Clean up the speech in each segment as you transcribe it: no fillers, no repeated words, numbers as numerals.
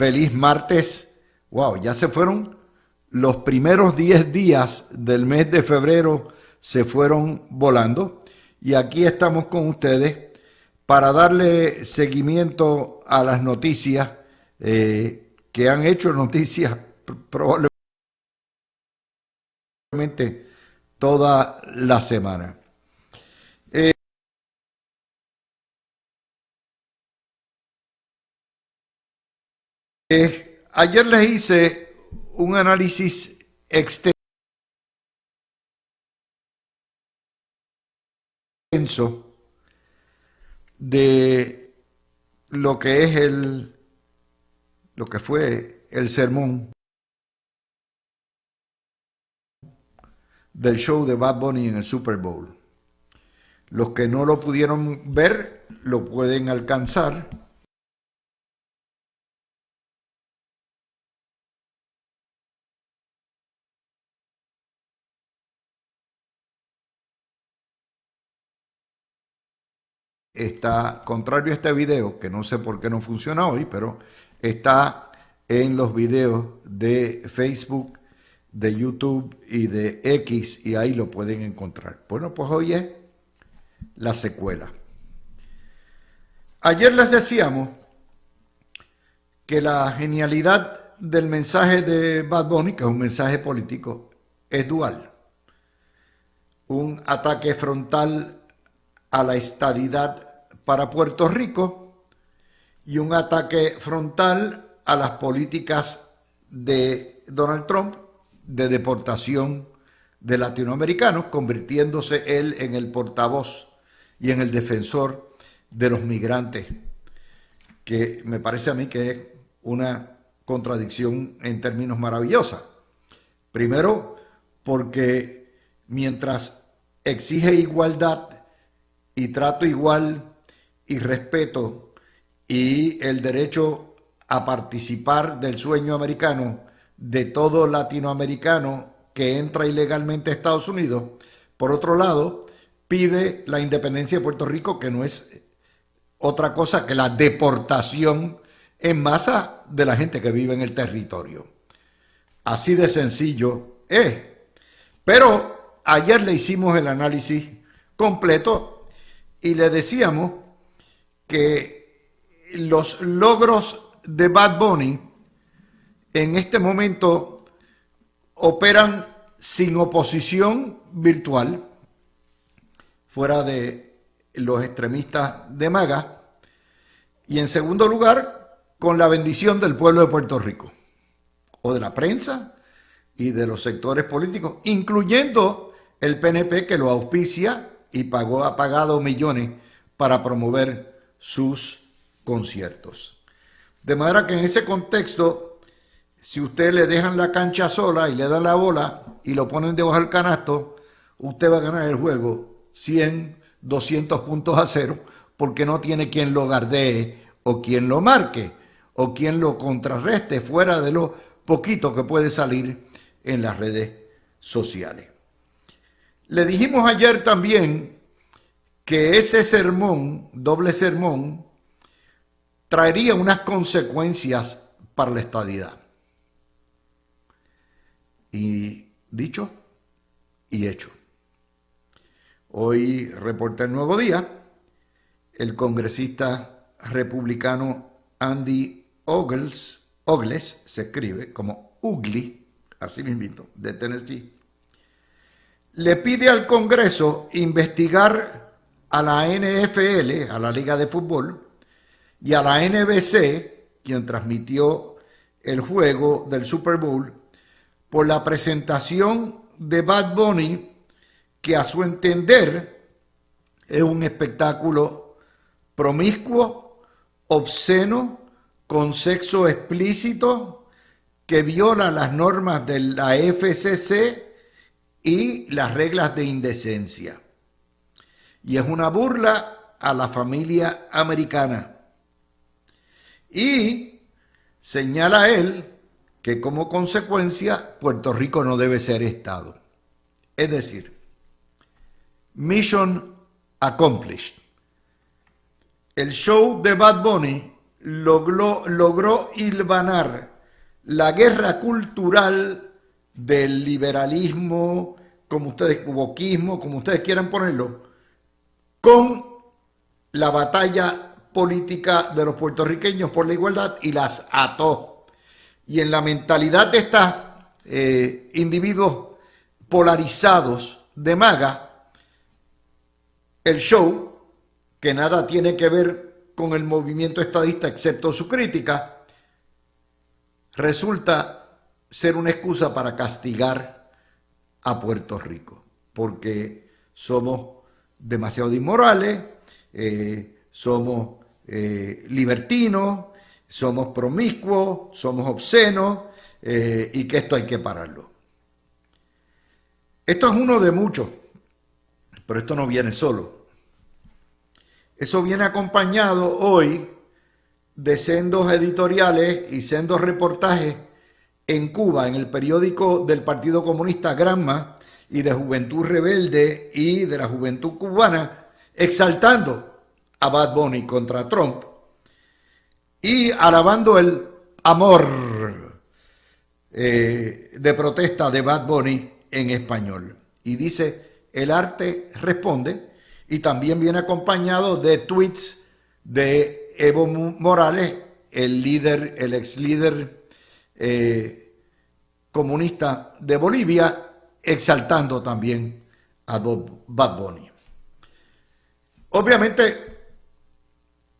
Feliz martes. Wow, ya se fueron los primeros 10 días del mes de febrero, se fueron volando. Y aquí estamos con ustedes para darle seguimiento a las noticias que han hecho noticias probablemente toda la semana. Ayer les hice un análisis extenso de lo que es lo que fue el sermón del show de Bad Bunny en el Super Bowl. Los que no lo pudieron ver lo pueden alcanzar. Está, contrario a este video, que no sé por qué no funciona hoy, pero está en los videos de Facebook, de YouTube y de X, y ahí lo pueden encontrar. Bueno, pues hoy es la secuela. Ayer les decíamos que la genialidad del mensaje de Bad Bunny, que es un mensaje político, es dual. Un ataque frontal a la estadidad para Puerto Rico y un ataque frontal a las políticas de Donald Trump de deportación de latinoamericanos, convirtiéndose él en el portavoz y en el defensor de los migrantes, que me parece a mí que es una contradicción en términos maravillosa. Primero, porque mientras exige igualdad y trato igual y respeto y el derecho a participar del sueño americano de todo latinoamericano que entra ilegalmente a Estados Unidos, por otro lado, pide la independencia de Puerto Rico, que no es otra cosa que la deportación en masa de la gente que vive en el territorio. Así de sencillo es. Pero ayer le hicimos el análisis completo y le decíamos que los logros de Bad Bunny en este momento operan sin oposición virtual, fuera de los extremistas de MAGA, y en segundo lugar, con la bendición del pueblo de Puerto Rico, o de la prensa y de los sectores políticos, incluyendo el PNP, que lo auspicia y ha pagado millones para promover sus conciertos. De manera que en ese contexto, si usted le dejan la cancha sola y le dan la bola y lo ponen debajo del canasto, usted va a ganar el juego 100, 200 puntos a 0, porque no tiene quien lo gardee o quien lo marque o quien lo contrarreste fuera de lo poquito que puede salir en las redes sociales. Le dijimos ayer también que ese sermón, doble sermón, traería unas consecuencias para la estadidad. Y dicho y hecho. Hoy reporta el Nuevo Día, el congresista republicano Andy Ogles, se escribe como Ugly, así mismo, de Tennessee, le pide al Congreso investigar a la NFL, a la Liga de Fútbol, y a la NBC, quien transmitió el juego del Super Bowl, por la presentación de Bad Bunny, que a su entender es un espectáculo promiscuo, obsceno, con sexo explícito, que viola las normas de la FCC y las reglas de indecencia. Y es una burla a la familia americana. Y señala él que como consecuencia Puerto Rico no debe ser Estado. Es decir, mission accomplished. El show de Bad Bunny logró hilvanar la guerra cultural del liberalismo, como ustedes, wokismo, como ustedes quieran ponerlo, con la batalla política de los puertorriqueños por la igualdad y las ató. Y en la mentalidad de estos individuos polarizados de MAGA, el show, que nada tiene que ver con el movimiento estadista excepto su crítica, resulta ser una excusa para castigar a Puerto Rico, porque somos demasiado inmorales, somos libertinos, somos promiscuos, somos obscenos, y que esto hay que pararlo. Esto es uno de muchos, pero esto no viene solo. Eso viene acompañado hoy de sendos editoriales y sendos reportajes en Cuba, en el periódico del Partido Comunista Granma y de Juventud Rebelde y de la Juventud Cubana, exaltando a Bad Bunny contra Trump y alabando el amor de protesta de Bad Bunny en español. Y dice, el arte responde, y también viene acompañado de tweets de Evo Morales, el ex líder comunista de Bolivia, exaltando también a Bad Bunny. Obviamente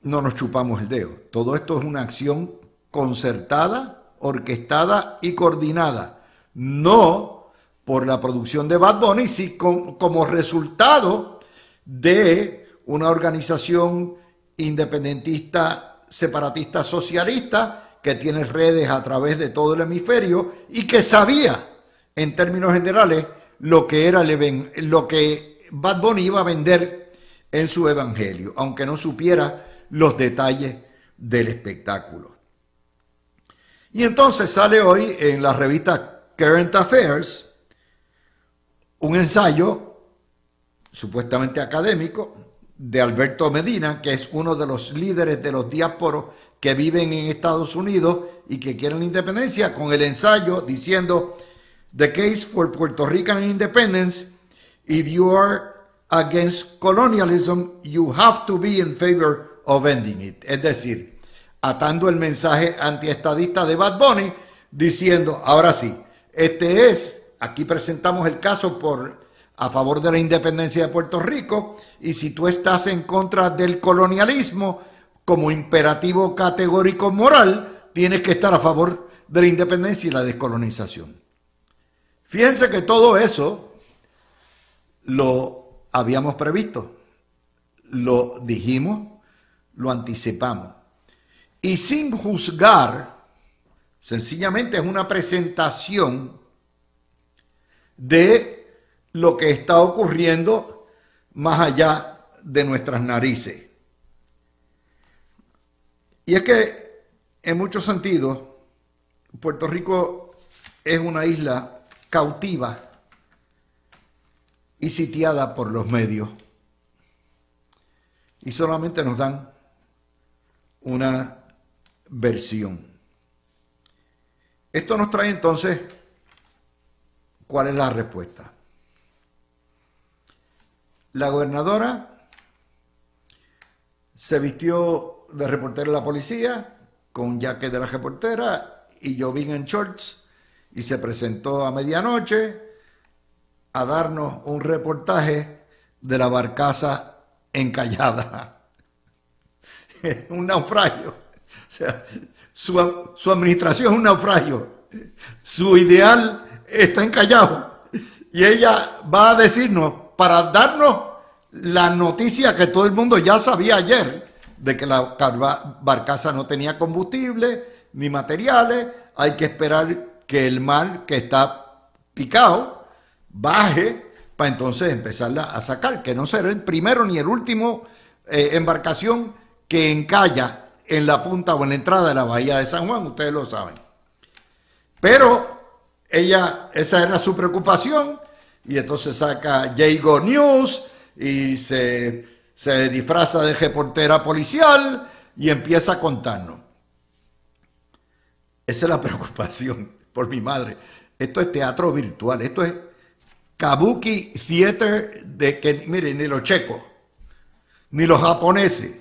no nos chupamos el dedo. Todo esto es una acción concertada, orquestada y coordinada. No por la producción de Bad Bunny, sino como resultado de una organización independentista, separatista, socialista, que tiene redes a través de todo el hemisferio y que sabía, en términos generales, lo que era lo que Bad Bunny iba a vender en su evangelio, aunque no supiera los detalles del espectáculo. Y entonces sale hoy en la revista Current Affairs un ensayo supuestamente académico de Alberto Medina, que es uno de los líderes de los diásporos que viven en Estados Unidos y que quieren la independencia, con el ensayo diciendo The case for Puerto Rican independence, if you are against colonialism, you have to be in favor of ending it. Es decir, atando el mensaje antiestadista de Bad Bunny, diciendo, ahora sí, aquí presentamos el caso a favor de la independencia de Puerto Rico, y si tú estás en contra del colonialismo como imperativo categórico moral, tienes que estar a favor de la independencia y la descolonización. Fíjense que todo eso lo habíamos previsto, lo dijimos, lo anticipamos. Y sin juzgar, sencillamente es una presentación de lo que está ocurriendo más allá de nuestras narices. Y es que, en muchos sentidos, Puerto Rico es una isla cautiva y sitiada por los medios. Y solamente nos dan una versión. Esto nos trae entonces, ¿cuál es la respuesta? La gobernadora se vistió de reportera de la policía, con jacket de la reportera y jogging en shorts, y se presentó a medianoche a darnos un reportaje de la barcaza encallada. Un naufragio. O sea, su administración es un naufragio. Su ideal está encallado. Y ella va a decirnos, para darnos la noticia que todo el mundo ya sabía ayer, de que la barcaza no tenía combustible ni materiales, hay que esperar que el mar, que está picado, baje para entonces empezarla a sacar, que no será el primero ni el último embarcación que encalla en la punta o en la entrada de la bahía de San Juan, ustedes lo saben. Pero esa era su preocupación, y entonces saca Jago News y se disfraza de reportera policial y empieza a contarnos. Esa es la preocupación por mi madre. Esto es teatro virtual, esto es Kabuki Theater de que, miren, ni los checos, ni los japoneses,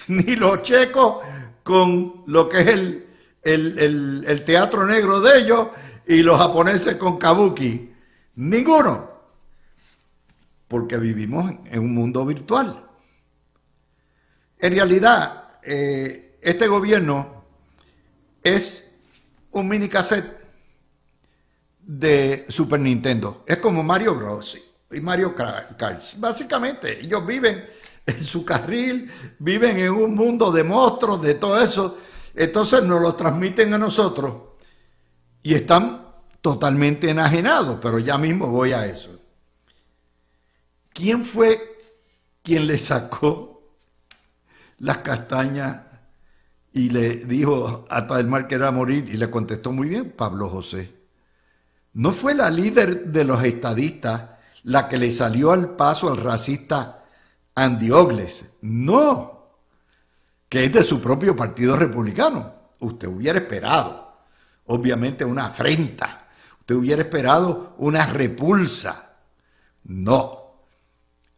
ni los checos con lo que es el teatro negro de ellos y los japoneses con Kabuki. Ninguno. Porque vivimos en un mundo virtual. En realidad, este gobierno es un mini cassette de Super Nintendo. Es como Mario Bros. Y Mario Kart. Básicamente, ellos viven en su carril, viven en un mundo de monstruos, de todo eso. Entonces nos lo transmiten a nosotros y están totalmente enajenados, pero ya mismo voy a eso. ¿Quién fue quien le sacó las castañas y le dijo a Talmar que era morir? Y le contestó muy bien, Pablo José. No fue la líder de los estadistas la que le salió al paso al racista Andy Ogles. No, que es de su propio partido republicano. Usted hubiera esperado, obviamente, una afrenta. Usted hubiera esperado una repulsa. No.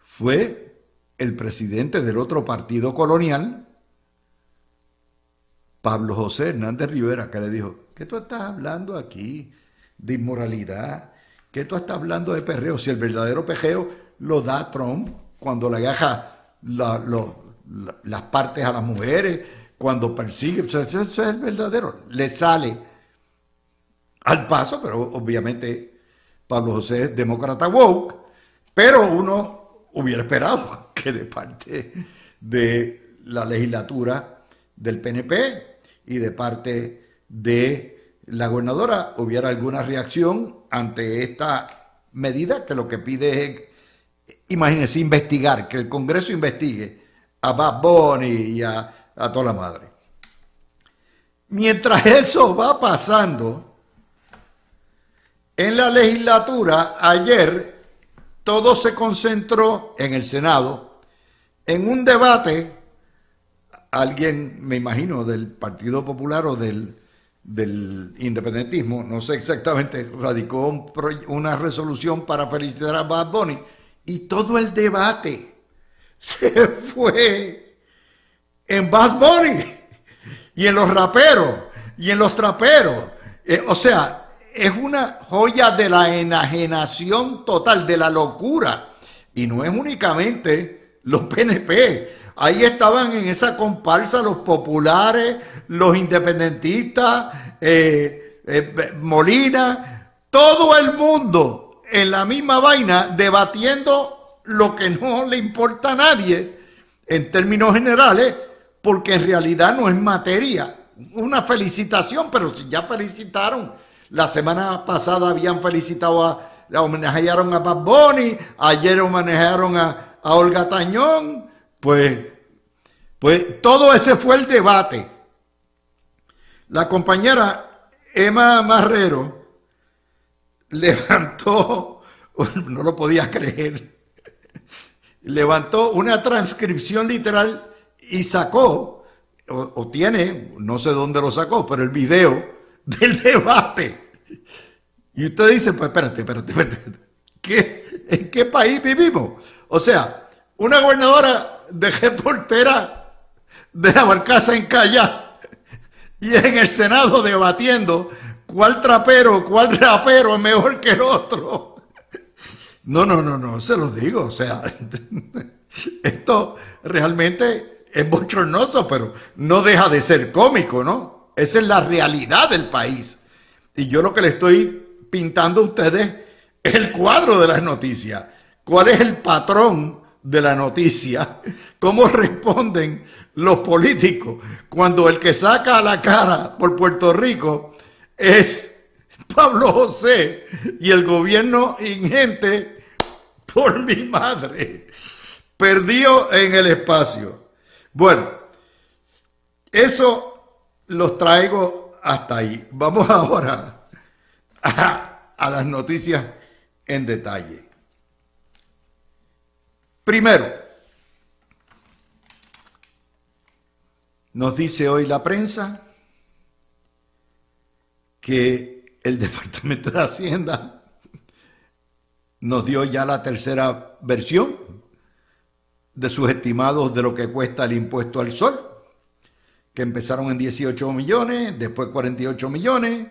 Fue el presidente del otro partido colonial, Pablo José Hernández Rivera, que le dijo, ¿qué tú estás hablando aquí de inmoralidad? ¿Qué tú estás hablando de perreo? Si el verdadero pejeo lo da Trump cuando le agaja las partes a las mujeres, cuando persigue, ese es el verdadero. Le sale al paso, pero obviamente Pablo José es demócrata woke, pero uno hubiera esperado que de parte de la legislatura del PNP y de parte de la gobernadora hubiera alguna reacción ante esta medida que lo que pide es, imagínense, investigar, que el Congreso investigue a Bad Bunny y a toda la madre. Mientras eso va pasando, en la legislatura ayer todo se concentró en el Senado en un debate, alguien, me imagino, del Partido Popular o del independentismo, no sé exactamente, radicó una resolución para felicitar a Bad Bunny y todo el debate se fue en Bad Bunny y en los raperos y en los traperos. O sea, es una joya de la enajenación total, de la locura. Y no es únicamente los PNP. Ahí estaban en esa comparsa los populares, los independentistas, Molina, todo el mundo en la misma vaina debatiendo lo que no le importa a nadie en términos generales, porque en realidad no es materia. Una felicitación, pero si ya felicitaron. La semana pasada habían felicitado, homenajearon a Bad Bunny, ayer homenajearon a Olga Tañón, pues todo ese fue el debate. La compañera Emma Marrero levantó, no lo podía creer, levantó una transcripción literal y sacó, o tiene, no sé dónde lo sacó, pero el video del debate. Y usted dice, pues espérate. ¿En qué país vivimos? O sea, una gobernadora de reportera de la barcaza en Callá y en el Senado debatiendo cuál trapero, cuál rapero es mejor que el otro. No, se los digo. O sea, esto realmente es bochornoso, pero no deja de ser cómico, ¿no? Esa es la realidad del país. Y yo lo que le estoy pintando a ustedes es el cuadro de las noticias. ¿Cuál es el patrón de la noticia? ¿Cómo responden los políticos cuando el que saca a la cara por Puerto Rico es Pablo José y el gobierno ingente, por mi madre, perdido en el espacio? Bueno, eso los traigo hasta ahí. Vamos ahora a las noticias en detalle. Primero, Nos dice hoy la prensa que el Departamento de Hacienda nos dio ya la tercera versión de sus estimados de lo que cuesta el impuesto al sol, que empezaron en 18 millones, después 48 millones,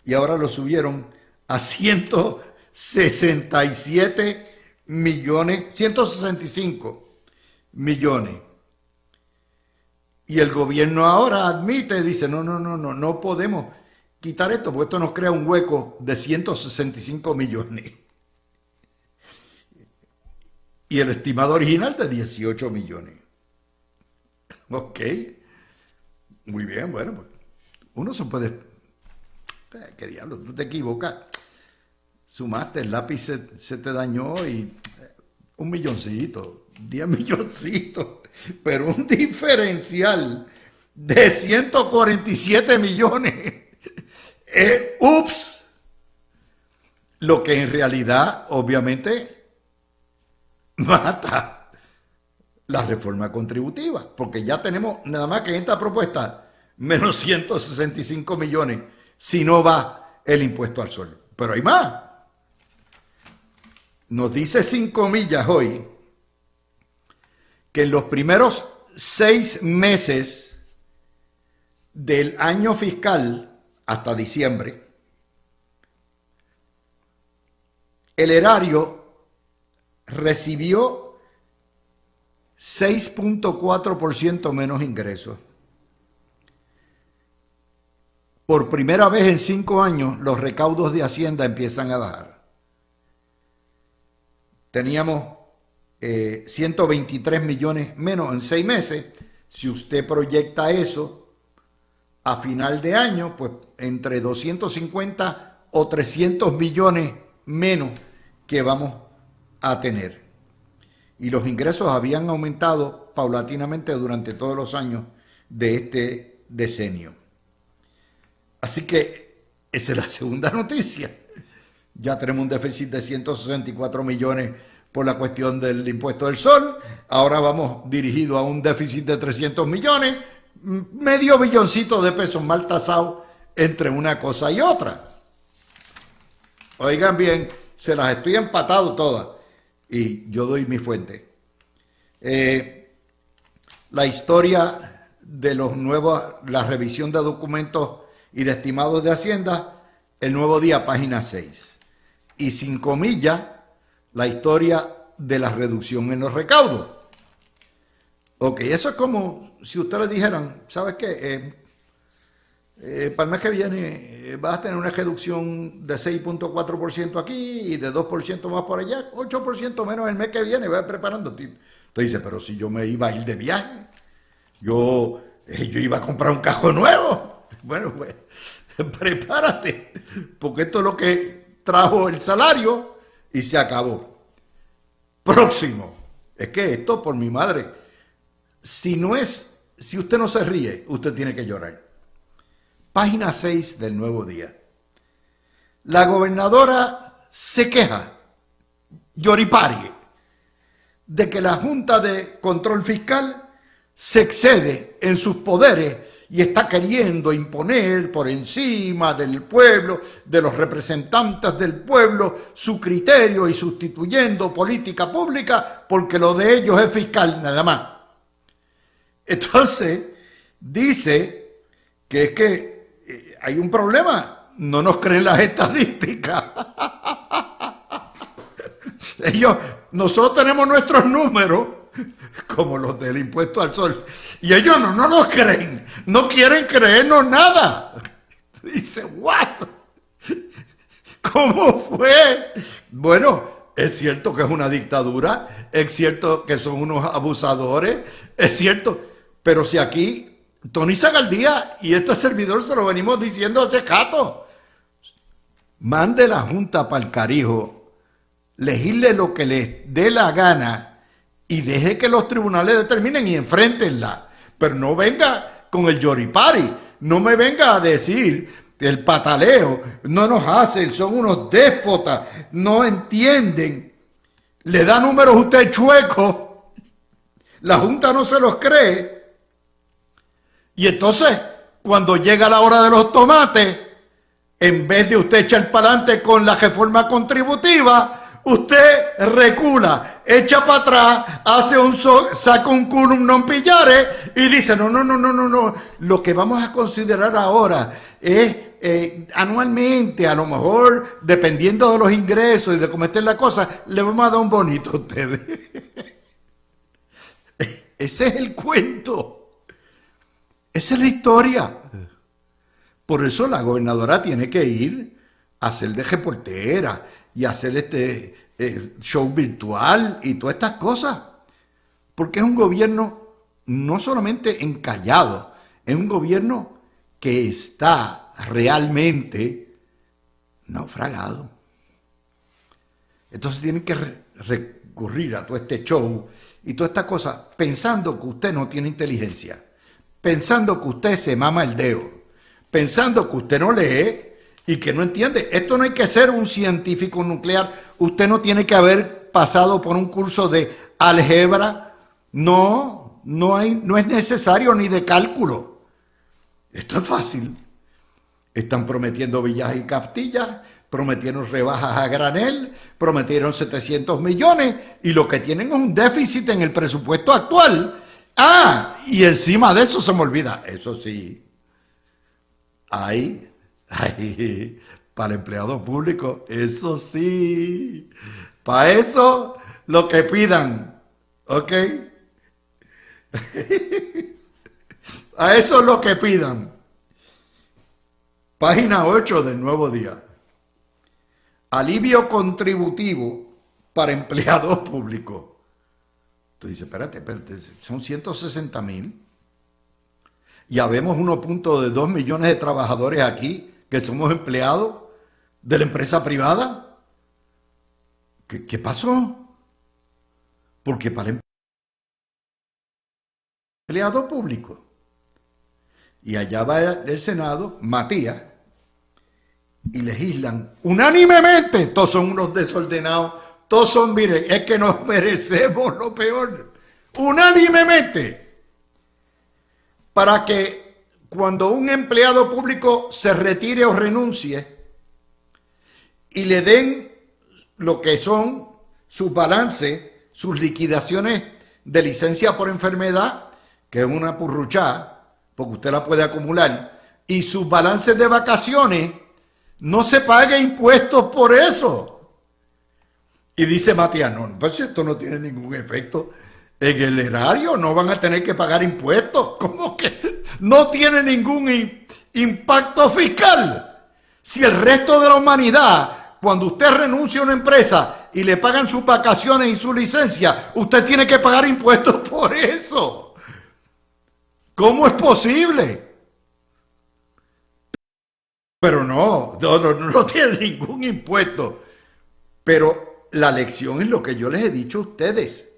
y ahora lo subieron a 167 millones, 165 millones. Y el gobierno ahora admite, dice, no podemos quitar esto, porque esto nos crea un hueco de 165 millones. Y el estimado original de 18 millones. Ok. Muy bien, bueno, pues uno se puede... ¿Qué diablo? Tú te equivocas. Sumaste, el lápiz se te dañó y 1 milloncito, 10 milloncitos, pero un diferencial de 147 millones. ¡Ups! Lo que en realidad, obviamente, mata la reforma contributiva, porque ya tenemos nada más que en esta propuesta menos 165 millones si no va el impuesto al sol. Pero hay más. Nos dice 5 millas hoy que en los primeros 6 meses del año fiscal hasta diciembre, el erario recibió 6.4% menos ingresos. Por primera vez en 5 años, los recaudos de Hacienda empiezan a bajar. Teníamos 123 millones menos en 6 meses. Si usted proyecta eso a final de año, pues entre 250 o 300 millones menos que vamos a tener. Y los ingresos habían aumentado paulatinamente durante todos los años de este decenio. Así que esa es la segunda noticia. Ya tenemos un déficit de 164 millones por la cuestión del impuesto del sol. Ahora vamos dirigido a un déficit de 300 millones, medio billoncito de pesos mal tasado entre una cosa y otra. Oigan bien, se las estoy empatando todas. Y yo doy mi fuente. La historia de los nuevos, la revisión de documentos y de estimados de Hacienda, El Nuevo Día, página 6. Y 5 millas, la historia de la reducción en los recaudos. Ok, eso es como si ustedes dijeran, ¿sabes qué? Para el mes que viene vas a tener una reducción de 6.4% aquí y de 2% más por allá, 8% menos el mes que viene, vas preparándote. Entonces dice, pero si yo me iba a ir de viaje, yo iba a comprar un carro nuevo. Bueno, pues prepárate, porque esto es lo que trajo el salario y se acabó. Próximo. Es que esto, por mi madre, si usted no se ríe, usted tiene que llorar. Página 6 del Nuevo Día. La gobernadora se queja, lloriparie, de que la Junta de Control Fiscal se excede en sus poderes y está queriendo imponer por encima del pueblo, de los representantes del pueblo, su criterio y sustituyendo política pública porque lo de ellos es fiscal nada más. Entonces, dice que es que hay un problema, no nos creen las estadísticas. Nosotros tenemos nuestros números, como los del impuesto al sol, y ellos no nos creen, no quieren creernos nada. Dice, ¿what? ¿Cómo fue? Bueno, es cierto que es una dictadura, es cierto que son unos abusadores, es cierto, pero si aquí Tony Zagaldía y este servidor se lo venimos diciendo hace rato, mande la Junta para el carijo, legisle lo que les dé la gana y deje que los tribunales determinen y enfréntenla. Pero no venga con el yoripari, no me venga a decir el pataleo, no nos hacen, son unos déspotas, no entienden. Le da números usted chueco, la Junta no se los cree. Y entonces, cuando llega la hora de los tomates, en vez de usted echar para adelante con la reforma contributiva, usted recula, echa para atrás, hace saca un curum non pillare y dice, no, lo que vamos a considerar ahora es anualmente, a lo mejor, dependiendo de los ingresos y de cómo esté la cosa, le vamos a dar un bonito a ustedes. Ese es el cuento. Esa es la historia. Por eso la gobernadora tiene que ir a hacer de reportera y hacer este show virtual y todas estas cosas. Porque es un gobierno no solamente encallado, es un gobierno que está realmente naufragado. Entonces tienen que recurrir a todo este show y toda esta cosa pensando que usted no tiene inteligencia, pensando que usted se mama el dedo, pensando que usted no lee y que no entiende. Esto no hay que ser un científico nuclear, usted no tiene que haber pasado por un curso de álgebra, no es necesario ni de cálculo. Esto es fácil. Están prometiendo villas y castillas, prometieron rebajas a granel, prometieron 700 millones y lo que tienen es un déficit en el presupuesto actual. Ah, y encima de eso se me olvida, eso sí, hay para el empleado público, eso sí, para eso lo que pidan, ¿ok? A eso es lo que pidan. Página 8 del Nuevo Día. Alivio contributivo para empleados públicos. Tú dices, espérate, son 160,000. Y habemos 1.2 millones de trabajadores aquí que somos empleados de la empresa privada. ¿Qué pasó? Porque para empleado público. Y allá va el Senado, Matías, y legislan unánimemente. Todos son unos desordenados, todos son, miren, es que nos merecemos lo peor. Unánimemente. Para que cuando un empleado público se retire o renuncie y le den lo que son sus balances, sus liquidaciones de licencia por enfermedad, que es una purruchada, porque usted la puede acumular, y sus balances de vacaciones, no se pague impuestos por eso. Y dice Matías, no, pues esto no tiene ningún efecto en el erario, no van a tener que pagar impuestos. ¿Cómo que no tiene ningún impacto fiscal? Si el resto de la humanidad, cuando usted renuncia a una empresa y le pagan sus vacaciones y su licencia, usted tiene que pagar impuestos por eso. ¿Cómo es posible? Pero no tiene ningún impuesto. Pero la lección es lo que yo les he dicho a ustedes.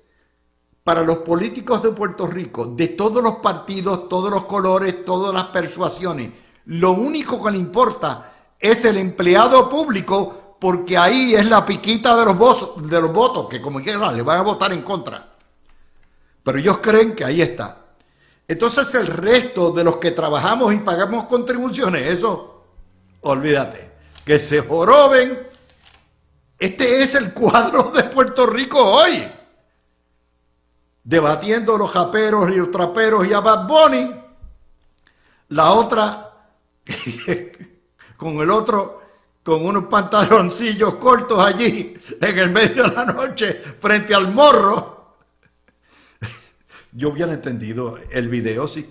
Para los políticos de Puerto Rico, de todos los partidos, todos los colores, todas las persuasiones, lo único que le importa es el empleado público, porque ahí es la piquita de los votos, que como quieran le van a votar en contra. Pero ellos creen que ahí está. Entonces el resto de los que trabajamos y pagamos contribuciones, eso, olvídate, que se joroben. Este es el cuadro de Puerto Rico hoy. Debatiendo los japeros y los traperos y a Bad Bunny. La otra, con el otro, con unos pantaloncillos cortos allí, en el medio de la noche, frente al morro. Yo hubiera entendido el video si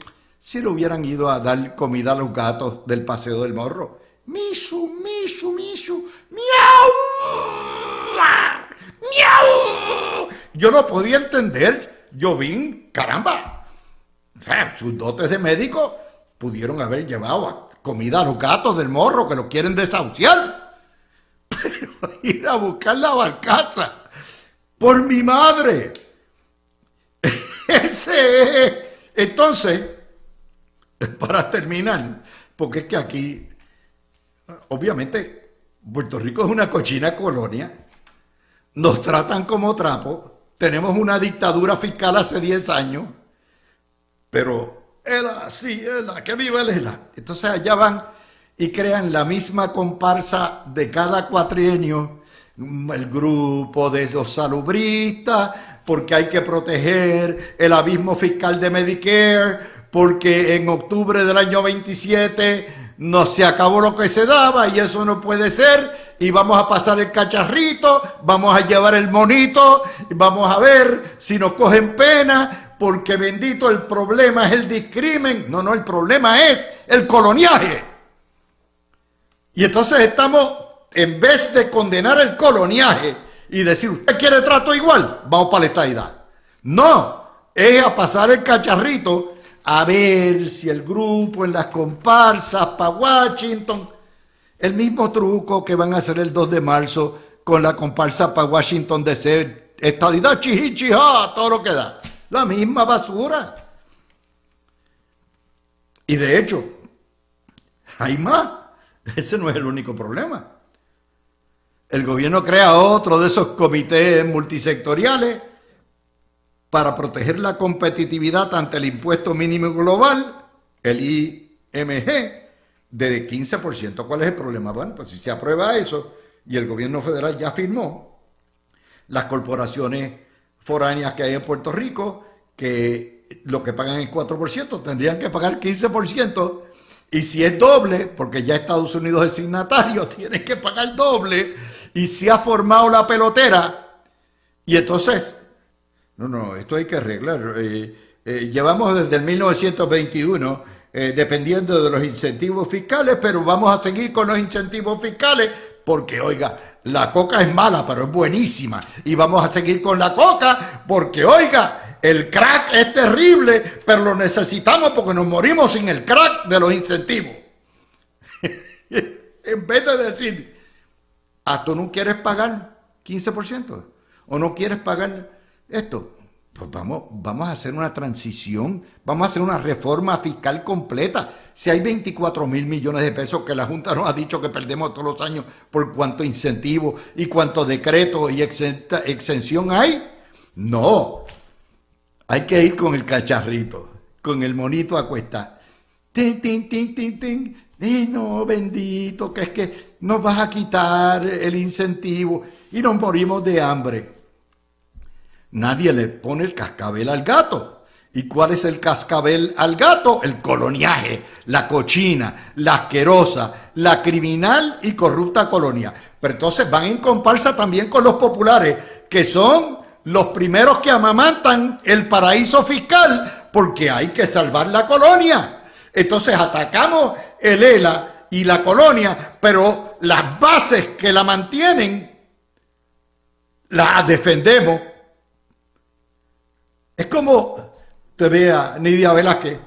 le hubieran ido a dar comida a los gatos del Paseo del Morro. Mishu, mishu, mishu, miau, miau. Yo no podía entender. Yo vi, caramba, sus dotes de médico pudieron haber llevado comida a los gatos del Morro que lo quieren desahuciar. Pero ir a buscar la barcaza, por mi madre. Ese es. Entonces, para terminar, porque es que aquí, obviamente, Puerto Rico es una cochina colonia, nos tratan como trapo, tenemos una dictadura fiscal hace 10 años, pero Ela, sí, Ela, que viva el Ela. Entonces allá van y crean la misma comparsa de cada cuatrienio, el grupo de los salubristas, porque hay que proteger el abismo fiscal de Medicare, porque en octubre del año 27 no se acabó lo que se daba y eso no puede ser, y vamos a pasar el cacharrito, vamos a llevar el monito, y vamos a ver si nos cogen pena, porque bendito, el problema es el discrimen. No, el problema es el coloniaje. Y entonces estamos, en vez de condenar el coloniaje y decir, ¿usted quiere trato igual? Vamos para la estadidad. No, es a pasar el cacharrito a ver si el grupo en las comparsas para Washington, el mismo truco que van a hacer el 2 de marzo con la comparsa para Washington de ser estadidad, chihichijá, todo lo que da. La misma basura. Y de hecho, hay más. Ese no es el único problema. El gobierno crea otro de esos comités multisectoriales para proteger la competitividad ante el impuesto mínimo global, el IMG, de 15%. ¿Cuál es el problema? Bueno, pues si se aprueba eso y el gobierno federal ya firmó, las corporaciones foráneas que hay en Puerto Rico, que lo que pagan el 4%, tendrían que pagar 15%. Y si es doble, porque ya Estados Unidos es signatario, tienen que pagar doble. Y se ha formado la pelotera. Y entonces, esto hay que arreglar. Llevamos desde el 1921 dependiendo de los incentivos fiscales, pero vamos a seguir con los incentivos fiscales porque, oiga, la coca es mala, pero es buenísima. Y vamos a seguir con la coca porque, oiga, el crack es terrible, pero lo necesitamos porque nos morimos sin el crack de los incentivos. En vez de decir, tú no quieres pagar 15% o no quieres pagar esto, pues vamos a hacer una transición, vamos a hacer una reforma fiscal completa. Si hay 24,000 millones de pesos que la Junta nos ha dicho que perdemos todos los años por cuánto incentivo y cuánto decreto y exención hay, no. Hay que ir con el cacharrito, con el monito a cuestar. Tin, tin, tin, tin, tin. Y no, bendito, que es que nos vas a quitar el incentivo y nos morimos de hambre. Nadie le pone el cascabel al gato. ¿Y cuál es el cascabel al gato? El coloniaje, la cochina, la asquerosa, la criminal y corrupta colonia. Pero entonces van en comparsa también con los populares, que son los primeros que amamantan el paraíso fiscal, porque hay que salvar la colonia. Entonces atacamos el ELA y la colonia, pero las bases que la mantienen las defendemos. Es como te vea Nidia Velázquez.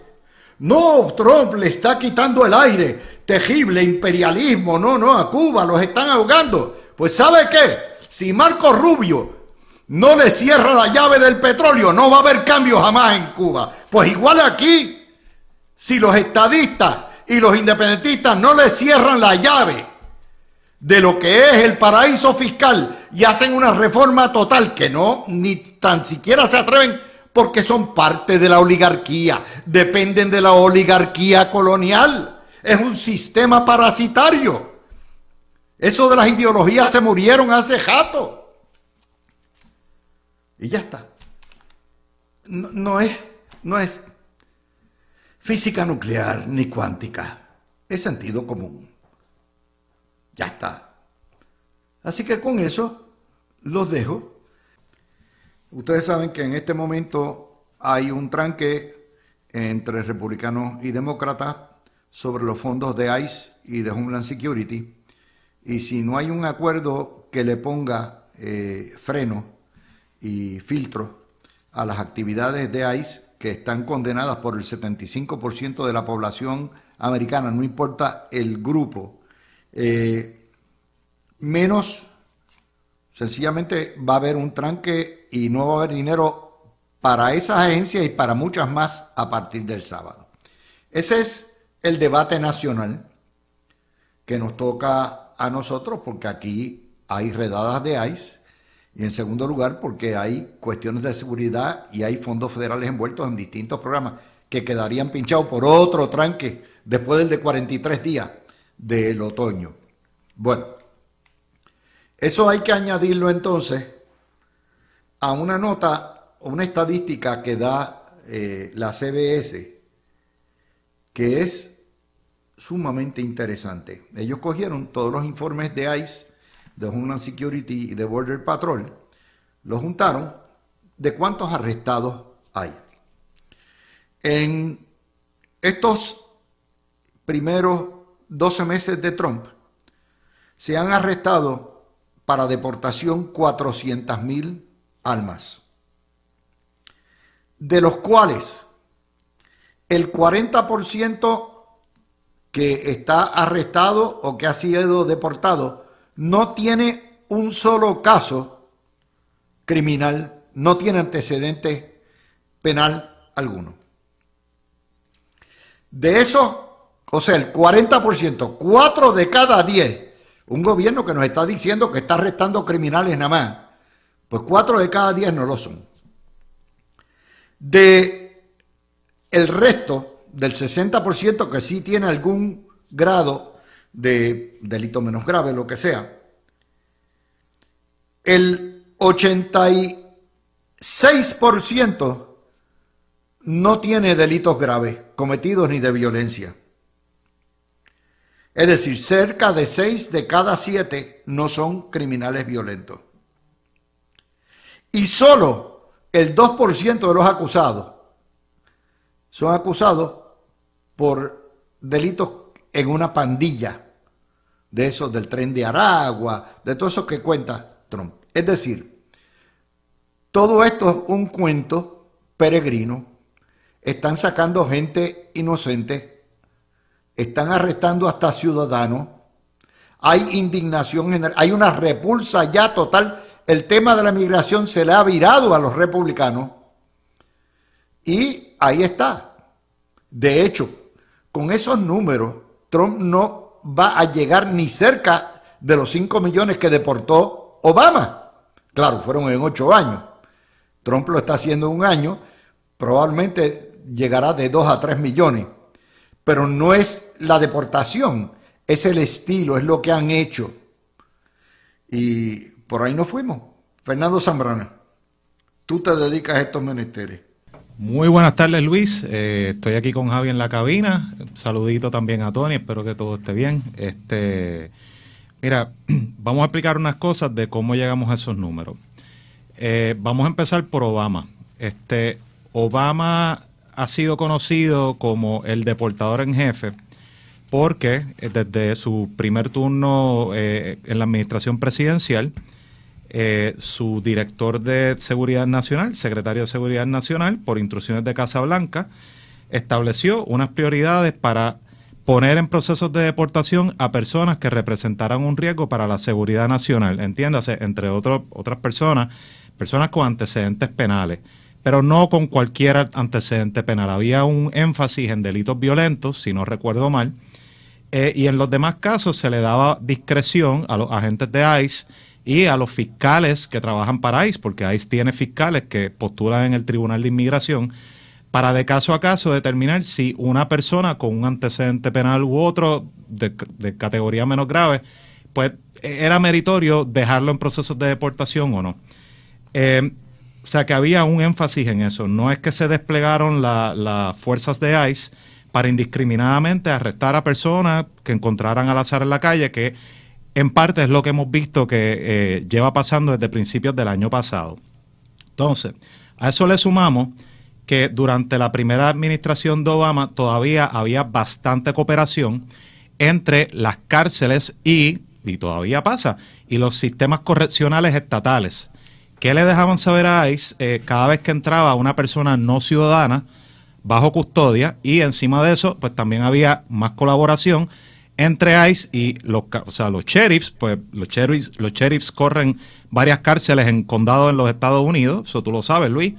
No, Trump le está quitando el aire. Terrible imperialismo. No, a Cuba los están ahogando. Pues ¿sabe qué? Si Marco Rubio no le cierra la llave del petróleo, no va a haber cambio jamás en Cuba. Pues igual aquí, si los estadistas y los independentistas no le cierran la llave de lo que es el paraíso fiscal y hacen una reforma total que no, ni tan siquiera se atreven, porque son parte de la oligarquía, dependen de la oligarquía colonial. Es un sistema parasitario. Eso de las ideologías se murieron hace jato. Y ya está. No es física nuclear ni cuántica. Es sentido común. Ya está. Así que con eso los dejo. Ustedes saben que en este momento hay un tranque entre republicanos y demócratas sobre los fondos de ICE y de Homeland Security. Y si no hay un acuerdo que le ponga freno y filtro a las actividades de ICE, que están condenadas por el 75% de la población americana, no importa el grupo, menos, sencillamente va a haber un tranque y no va a haber dinero para esas agencias y para muchas más a partir del sábado. Ese es el debate nacional que nos toca a nosotros, porque aquí hay redadas de ICE, y en segundo lugar porque hay cuestiones de seguridad y hay fondos federales envueltos en distintos programas que quedarían pinchados por otro tranque después del de 43 días del otoño. Bueno, eso hay que añadirlo entonces a una nota, una estadística que da la CBS, que es sumamente interesante. Ellos cogieron todos los informes de ICE, de Homeland Security y de Border Patrol, los juntaron de cuántos arrestados hay. En estos primeros 12 meses de Trump se han arrestado para deportación 400,000 almas, de los cuales el 40% que está arrestado o que ha sido deportado no tiene un solo caso criminal, no tiene antecedente penal alguno. De eso, o sea, el 40%, 4 de cada 10, un gobierno que nos está diciendo que está arrestando criminales nada más, pues 4 de cada 10 no lo son. De el resto, del 60% que sí tiene algún grado de delito menos grave, lo que sea, el 86% no tiene delitos graves cometidos ni de violencia. Es decir, cerca de 6 de cada 7 no son criminales violentos. Y solo el 2% de los acusados son acusados por delitos en una pandilla, de esos del Tren de Aragua, de todo eso que cuenta Trump. Es decir, todo esto es un cuento peregrino. Están sacando gente inocente, están arrestando hasta ciudadanos, hay indignación general, hay una repulsa ya total. El tema de la migración se le ha virado a los republicanos y ahí está. De hecho, con esos números, Trump no va a llegar ni cerca de los 5 millones que deportó Obama. Claro, fueron en 8 años. Trump lo está haciendo en un año, probablemente llegará de 2 a 3 millones. Pero no es la deportación, es el estilo, es lo que han hecho. Y por ahí nos fuimos. Fernando Zambrana, tú te dedicas a estos menesteres. Muy buenas tardes, Luis. Estoy aquí con Javi en la cabina. Un saludito también a Tony, espero que todo esté bien. Mira, vamos a explicar unas cosas de cómo llegamos a esos números. Vamos a empezar por Obama. Obama ha sido conocido como el deportador en jefe porque desde su primer turno en la administración presidencial, su director de Seguridad Nacional, secretario de Seguridad Nacional, por instrucciones de Casa Blanca, estableció unas prioridades para poner en procesos de deportación a personas que representaran un riesgo para la seguridad nacional, entiéndase, entre otras personas con antecedentes penales, pero no con cualquier antecedente penal. Había un énfasis en delitos violentos, si no recuerdo mal, y en los demás casos se le daba discreción a los agentes de ICE y a los fiscales que trabajan para ICE, porque ICE tiene fiscales que postulan en el Tribunal de Inmigración, para de caso a caso determinar si una persona con un antecedente penal u otro de categoría menos grave, pues era meritorio dejarlo en procesos de deportación o no. O sea que había un énfasis en eso. No es que se desplegaron las fuerzas de ICE para indiscriminadamente arrestar a personas que encontraran al azar en la calle, que en parte es lo que hemos visto que lleva pasando desde principios del año pasado. Entonces, a eso le sumamos que durante la primera administración de Obama todavía había bastante cooperación entre las cárceles y todavía pasa, y los sistemas correccionales estatales. ¿Qué le dejaban saber a ICE cada vez que entraba una persona no ciudadana bajo custodia? Y encima de eso, pues también había más colaboración entre ICE y los sheriffs. Pues los sheriffs corren varias cárceles en condados en los Estados Unidos, eso tú lo sabes, Luis.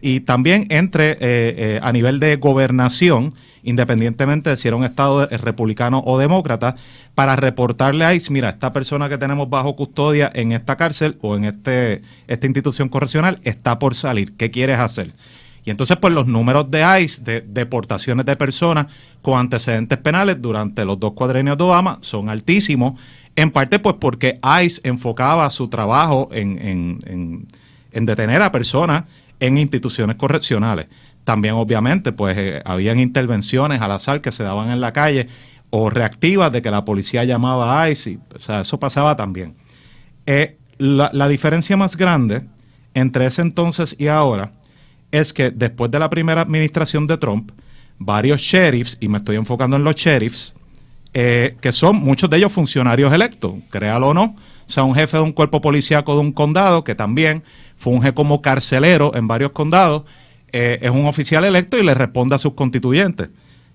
Y también entre a nivel de gobernación, independientemente de si era un estado republicano o demócrata, para reportarle a ICE, mira, esta persona que tenemos bajo custodia en esta cárcel o en esta institución correccional está por salir, ¿qué quieres hacer? Y entonces, pues los números de ICE, de deportaciones de personas con antecedentes penales durante los 2 cuatrenios de Obama son altísimos, en parte pues porque ICE enfocaba su trabajo en detener a personas en instituciones correccionales. También, obviamente, pues habían intervenciones al azar que se daban en la calle o reactivas de que la policía llamaba a ICE, o sea, eso pasaba también. La diferencia más grande entre ese entonces y ahora es que después de la primera administración de Trump, varios sheriffs, y me estoy enfocando en los sheriffs, que son muchos de ellos funcionarios electos, créalo o no, o sea, un jefe de un cuerpo policíaco de un condado que también funge como carcelero en varios condados, es un oficial electo y le responde a sus constituyentes.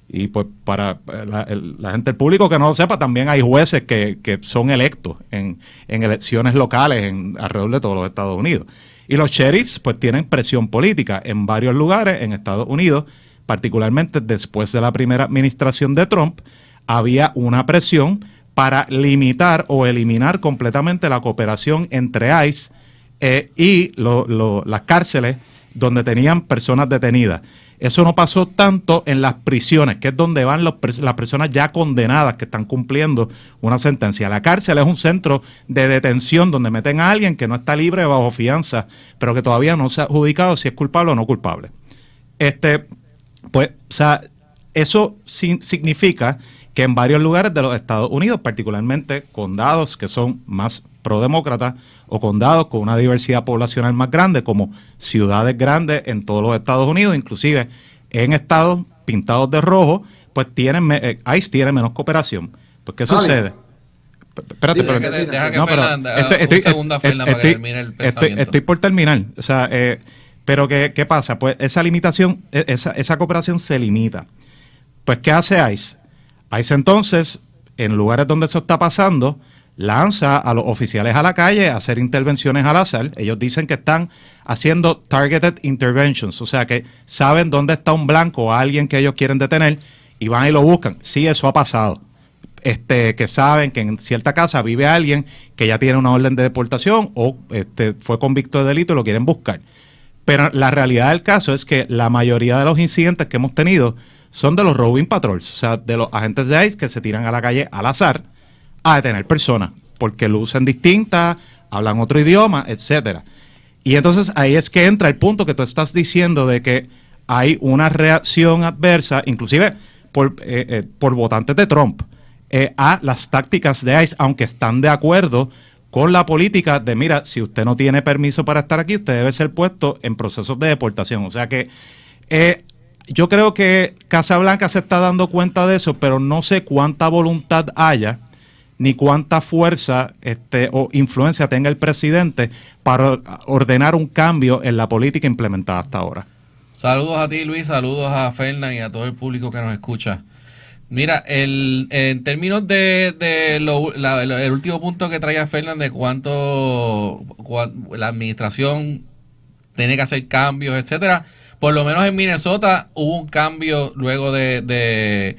Y pues para la gente del público que no lo sepa, también hay jueces que son electos en elecciones locales alrededor de todos los Estados Unidos. Y los sheriffs pues tienen presión política en varios lugares en Estados Unidos, particularmente después de la primera administración de Trump, había una presión para limitar o eliminar completamente la cooperación entre ICE y las cárceles donde tenían personas detenidas. Eso no pasó tanto en las prisiones, que es donde van las personas ya condenadas que están cumpliendo una sentencia. La cárcel es un centro de detención donde meten a alguien que no está libre bajo fianza, pero que todavía no se ha adjudicado si es culpable o no culpable. Pues, o sea, eso significa que en varios lugares de los Estados Unidos, particularmente condados que son más prodemócratas o condados con una diversidad poblacional más grande, como ciudades grandes en todos los Estados Unidos, inclusive en estados pintados de rojo, pues ICE tiene menos cooperación. Pues, ¿qué sucede? Espérate, deja que Fernanda, un segundo, Fernanda, para que termine el pensamiento. Estoy por terminar. O sea, pero ¿qué pasa? Pues esa limitación, esa cooperación se limita. Pues, ¿qué hace ICE? ICE entonces, en lugares donde eso está pasando, lanza a los oficiales a la calle a hacer intervenciones al azar. Ellos dicen que están haciendo targeted interventions, o sea que saben dónde está un blanco o alguien que ellos quieren detener y van y lo buscan. Sí, eso ha pasado. Que saben que en cierta casa vive alguien que ya tiene una orden de deportación o fue convicto de delito y lo quieren buscar. Pero la realidad del caso es que la mayoría de los incidentes que hemos tenido son de los roving patrols, o sea, de los agentes de ICE que se tiran a la calle al azar a detener personas, porque lucen distintas, hablan otro idioma, etcétera. Y entonces ahí es que entra el punto que tú estás diciendo de que hay una reacción adversa, inclusive por votantes de Trump, a las tácticas de ICE, aunque están de acuerdo con la política de, mira, si usted no tiene permiso para estar aquí, usted debe ser puesto en procesos de deportación. O sea que yo creo que Casablanca se está dando cuenta de eso, pero no sé cuánta voluntad haya ni cuánta fuerza o influencia tenga el presidente para ordenar un cambio en la política implementada hasta ahora. Saludos a ti, Luis, saludos a Fernan y a todo el público que nos escucha. Mira, en términos el último punto que traía Fernan de cuánto la administración tiene que hacer cambios, etcétera, por lo menos en Minnesota hubo un cambio luego del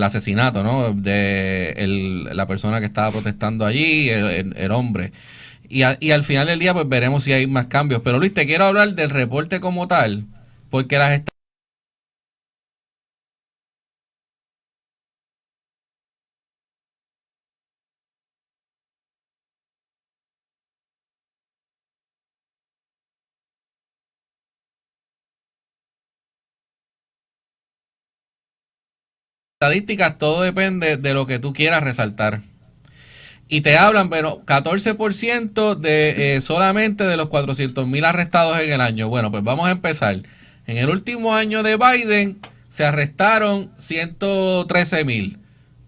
asesinato, ¿no? De la persona que estaba protestando allí, el hombre. Y al final del día, pues veremos si hay más cambios. Pero Luis, te quiero hablar del reporte como tal, porque las estadísticas, todo depende de lo que tú quieras resaltar. Y te hablan, pero 14% solamente de los 400,000 arrestados en el año. Bueno, pues vamos a empezar. En el último año de Biden se arrestaron 113,000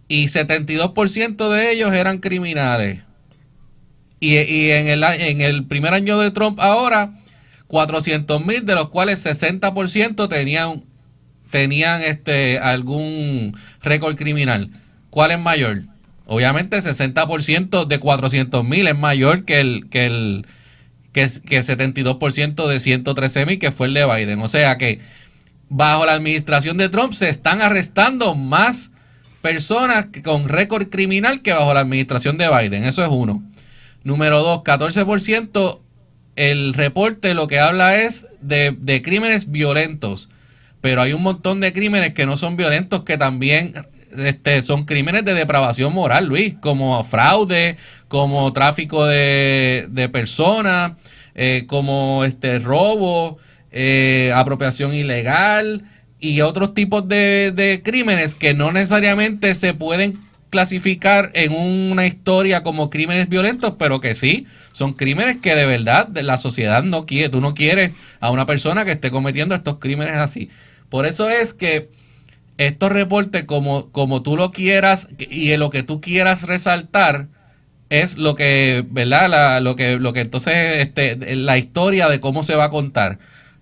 y 72% de ellos eran criminales. Y en el primer año de Trump ahora, 400,000, de los cuales 60% tenían algún récord criminal. ¿Cuál es mayor? Obviamente 60% de 400,000 es mayor que el 72% de 113,000 que fue el de Biden. O sea que bajo la administración de Trump se están arrestando más personas con récord criminal que bajo la administración de Biden. Eso es uno. Número dos, 14% el reporte lo que habla es de crímenes violentos, pero hay un montón de crímenes que no son violentos que también son crímenes de depravación moral, Luis, como fraude, como tráfico de personas, como robo, apropiación ilegal y otros tipos de crímenes que no necesariamente se pueden clasificar en una historia como crímenes violentos, pero que sí, son crímenes que de verdad la sociedad no quiere. Tú no quieres a una persona que esté cometiendo estos crímenes así. Por eso es que estos reportes, como tú lo quieras y en lo que tú quieras resaltar, es lo que, ¿verdad? Lo que entonces, la historia de cómo se va a contar.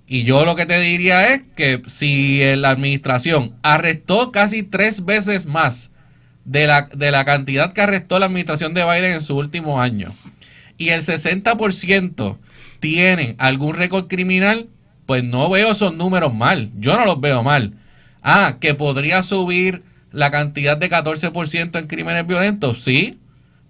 Y yo lo que te diría es que si la administración arrestó casi 3 veces más de la cantidad que arrestó la administración de Biden en su último año, y el 60% tienen algún récord criminal, pues no veo esos números mal. Yo no los veo mal. Ah, que podría subir la cantidad de 14% en crímenes violentos, sí,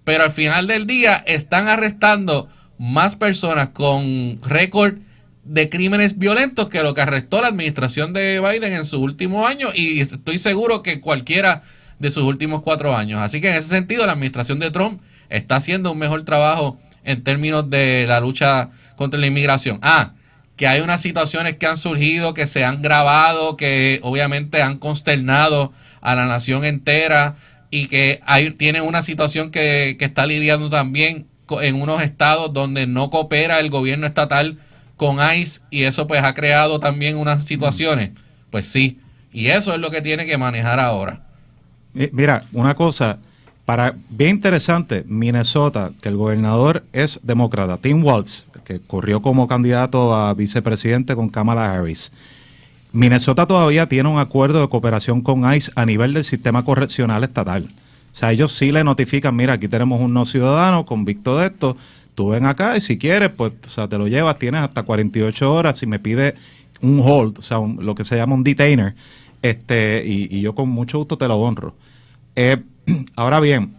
pero al final del día están arrestando más personas con récord de crímenes violentos que lo que arrestó la administración de Biden en su último año, y estoy seguro que cualquiera de sus últimos 4 años. Así que en ese sentido la administración de Trump está haciendo un mejor trabajo en términos de la lucha contra la inmigración. Ah, que hay unas situaciones que han surgido, que se han grabado, que obviamente han consternado a la nación entera, y que tienen una situación que está lidiando también en unos estados donde no coopera el gobierno estatal con ICE, y eso pues ha creado también unas situaciones. Pues sí, y eso es lo que tiene que manejar ahora. Mira, una cosa, bien interesante, Minnesota, que el gobernador es demócrata, Tim Walz, que corrió como candidato a vicepresidente con Kamala Harris. Minnesota todavía tiene un acuerdo de cooperación con ICE a nivel del sistema correccional estatal. O sea, ellos sí le notifican, mira, aquí tenemos un no ciudadano convicto de esto, tú ven acá y si quieres, pues, o sea, te lo llevas, tienes hasta 48 horas, si me pide un hold, o sea, lo que se llama un detainer, y yo con mucho gusto te lo honro. Ahora bien,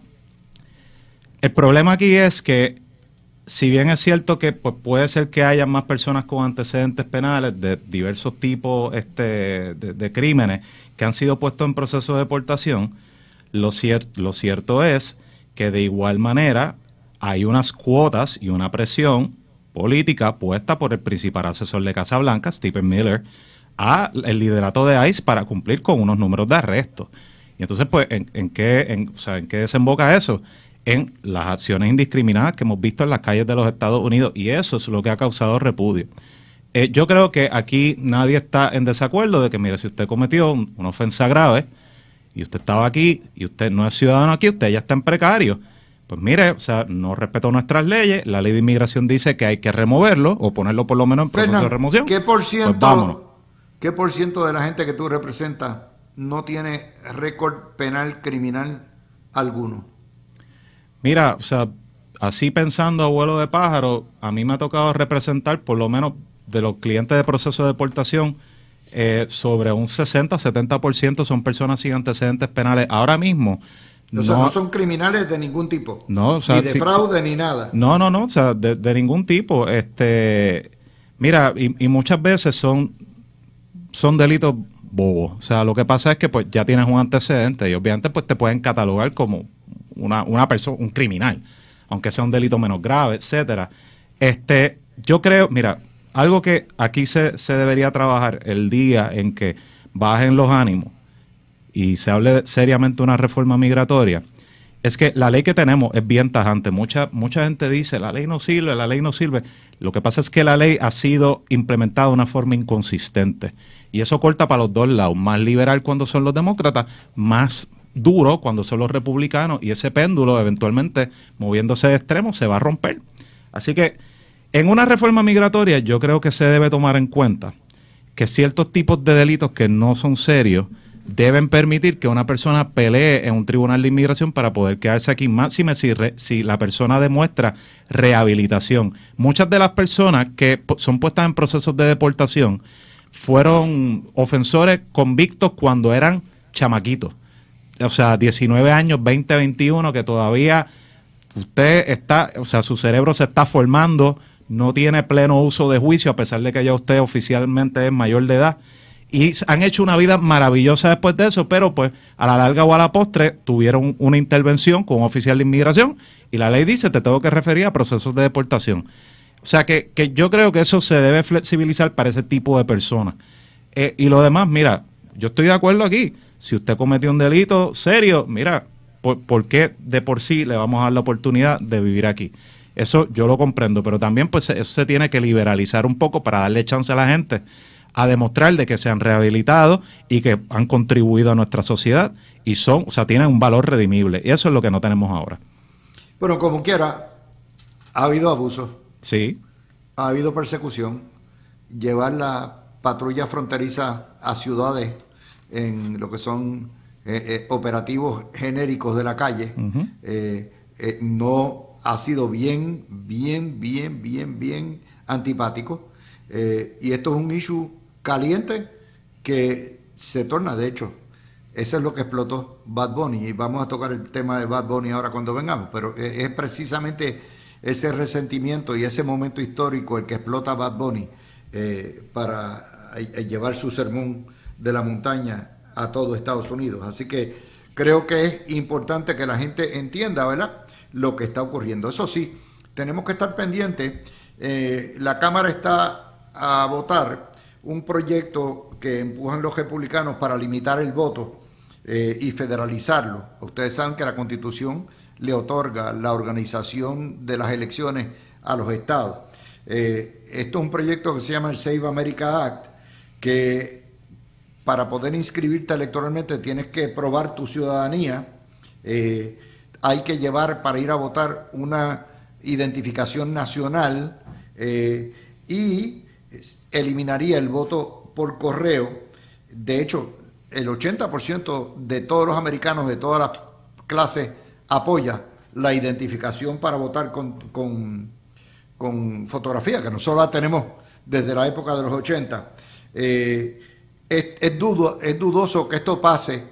el problema aquí es que, si bien es cierto que pues, puede ser que haya más personas con antecedentes penales de diversos tipos de crímenes que han sido puestos en proceso de deportación, lo cierto es que de igual manera hay unas cuotas y una presión política puesta por el principal asesor de Casa Blanca, Stephen Miller, a el liderato de ICE para cumplir con unos números de arrestos. Y entonces, pues, ¿en qué desemboca eso? En las acciones indiscriminadas que hemos visto en las calles de los Estados Unidos, y eso es lo que ha causado repudio. Yo creo que aquí nadie está en desacuerdo de que, mire, si usted cometió una ofensa grave y usted estaba aquí y usted no es ciudadano aquí, usted ya está en precario. Pues mire, o sea, no respetó nuestras leyes, la ley de inmigración dice que hay que removerlo o ponerlo por lo menos en proceso de remoción. ¿Qué por ciento, pues vámonos. ¿Qué por ciento de la gente que tú representas no tiene récord penal criminal alguno? Mira, o sea, así pensando a vuelo de pájaro, a mí me ha tocado representar por lo menos de los clientes de proceso de deportación, sobre un 60-70% son personas sin antecedentes penales. Ahora mismo... O sea, no son criminales de ningún tipo. No, o sea, ni de fraude ni nada. No, o sea, de ningún tipo. Mira, y muchas veces son delitos bobos. O sea, lo que pasa es que pues ya tienes un antecedente y obviamente pues te pueden catalogar como una persona, un criminal, aunque sea un delito menos grave, etcétera. Yo creo, mira, algo que aquí se debería trabajar el día en que bajen los ánimos y se hable seriamente de una reforma migratoria, es que la ley que tenemos es bien tajante. Mucha gente dice, la ley no sirve, la ley no sirve. Lo que pasa es que la ley ha sido implementada de una forma inconsistente. Y eso corta para los dos lados. Más liberal cuando son los demócratas, más duro cuando son los republicanos. Y ese péndulo, eventualmente, moviéndose de extremo, se va a romper. Así que, en una reforma migratoria, yo creo que se debe tomar en cuenta que ciertos tipos de delitos que no son serios deben permitir que una persona pelee en un tribunal de inmigración para poder quedarse aquí, máxime si la persona demuestra rehabilitación. Muchas de las personas que son puestas en procesos de deportación fueron ofensores convictos cuando eran chamaquitos. O sea, 19 años, 20, 21, que todavía usted está, o sea, su cerebro se está formando, no tiene pleno uso de juicio, a pesar de que ya usted oficialmente es mayor de edad. Y han hecho una vida maravillosa después de eso, pero pues a la larga o a la postre tuvieron una intervención con un oficial de inmigración y la ley dice, te tengo que referir a procesos de deportación. O sea que yo creo que eso se debe flexibilizar para ese tipo de personas. Y lo demás, mira, yo estoy de acuerdo aquí. Si usted cometió un delito serio, mira, ¿por qué de por sí le vamos a dar la oportunidad de vivir aquí? Eso yo lo comprendo, pero también pues eso se tiene que liberalizar un poco para darle chance a la gente a demostrar de que se han rehabilitado y que han contribuido a nuestra sociedad y son, o sea, tienen un valor redimible. Y eso es lo que no tenemos ahora. Bueno, como quiera, ha habido abusos, Sí. ha habido persecución, llevar la patrulla fronteriza a ciudades en lo que son operativos genéricos de la calle, no ha sido bien antipático. Y esto es un issue caliente que se torna, de hecho, eso es lo que explotó Bad Bunny, y vamos a tocar el tema de Bad Bunny ahora cuando vengamos, pero es precisamente ese resentimiento y ese momento histórico el que explota Bad Bunny para llevar su sermón de la montaña a todo Estados Unidos. Así que creo que es importante que la gente entienda, ¿verdad?, lo que está ocurriendo. Eso sí, tenemos que estar pendientes. La Cámara está a votar un proyecto que empujan los republicanos para limitar el voto y federalizarlo. Ustedes saben que la Constitución le otorga la organización de las elecciones a los estados. Esto es un proyecto que se llama el Save America Act, que para poder inscribirte electoralmente tienes que probar tu ciudadanía, hay que llevar para ir a votar una identificación nacional y eliminaría el voto por correo. De hecho, el 80% de todos los americanos de todas las clases apoya la identificación para votar con fotografía, que nosotros la tenemos desde la época de los 80. Es dudoso que esto pase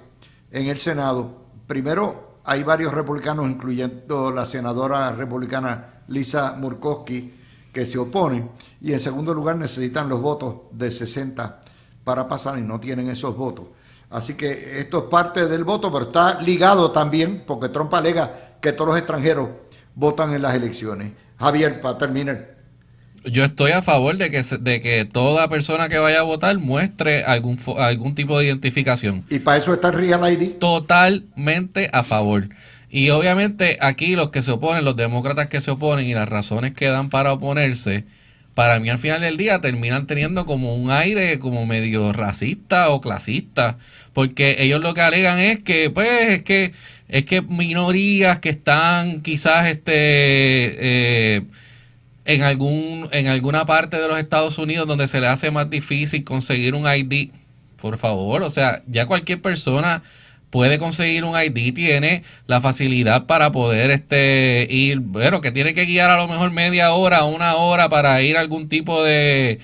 en el Senado. Primero, hay varios republicanos, incluyendo la senadora republicana Lisa Murkowski, que se oponen, y en segundo lugar necesitan los votos de 60 para pasar y no tienen esos votos. Así que esto es parte del voto, pero está ligado también, porque Trump alega que todos los extranjeros votan en las elecciones. Javier, para terminar. Yo estoy a favor de que toda persona que vaya a votar muestre algún tipo de identificación. Y para eso está el Real ID. Totalmente a favor. Y obviamente aquí los que se oponen, los demócratas que se oponen y las razones que dan para oponerse, para mí al final del día terminan teniendo como un aire como medio racista o clasista, porque ellos lo que alegan es que pues es que minorías que están quizás en alguna parte de los Estados Unidos donde se le hace más difícil conseguir un ID. Por favor, o sea, ya cualquier persona puede conseguir un ID, tiene la facilidad para poder ir, bueno, que tiene que guiar a lo mejor media hora, una hora para ir a algún tipo de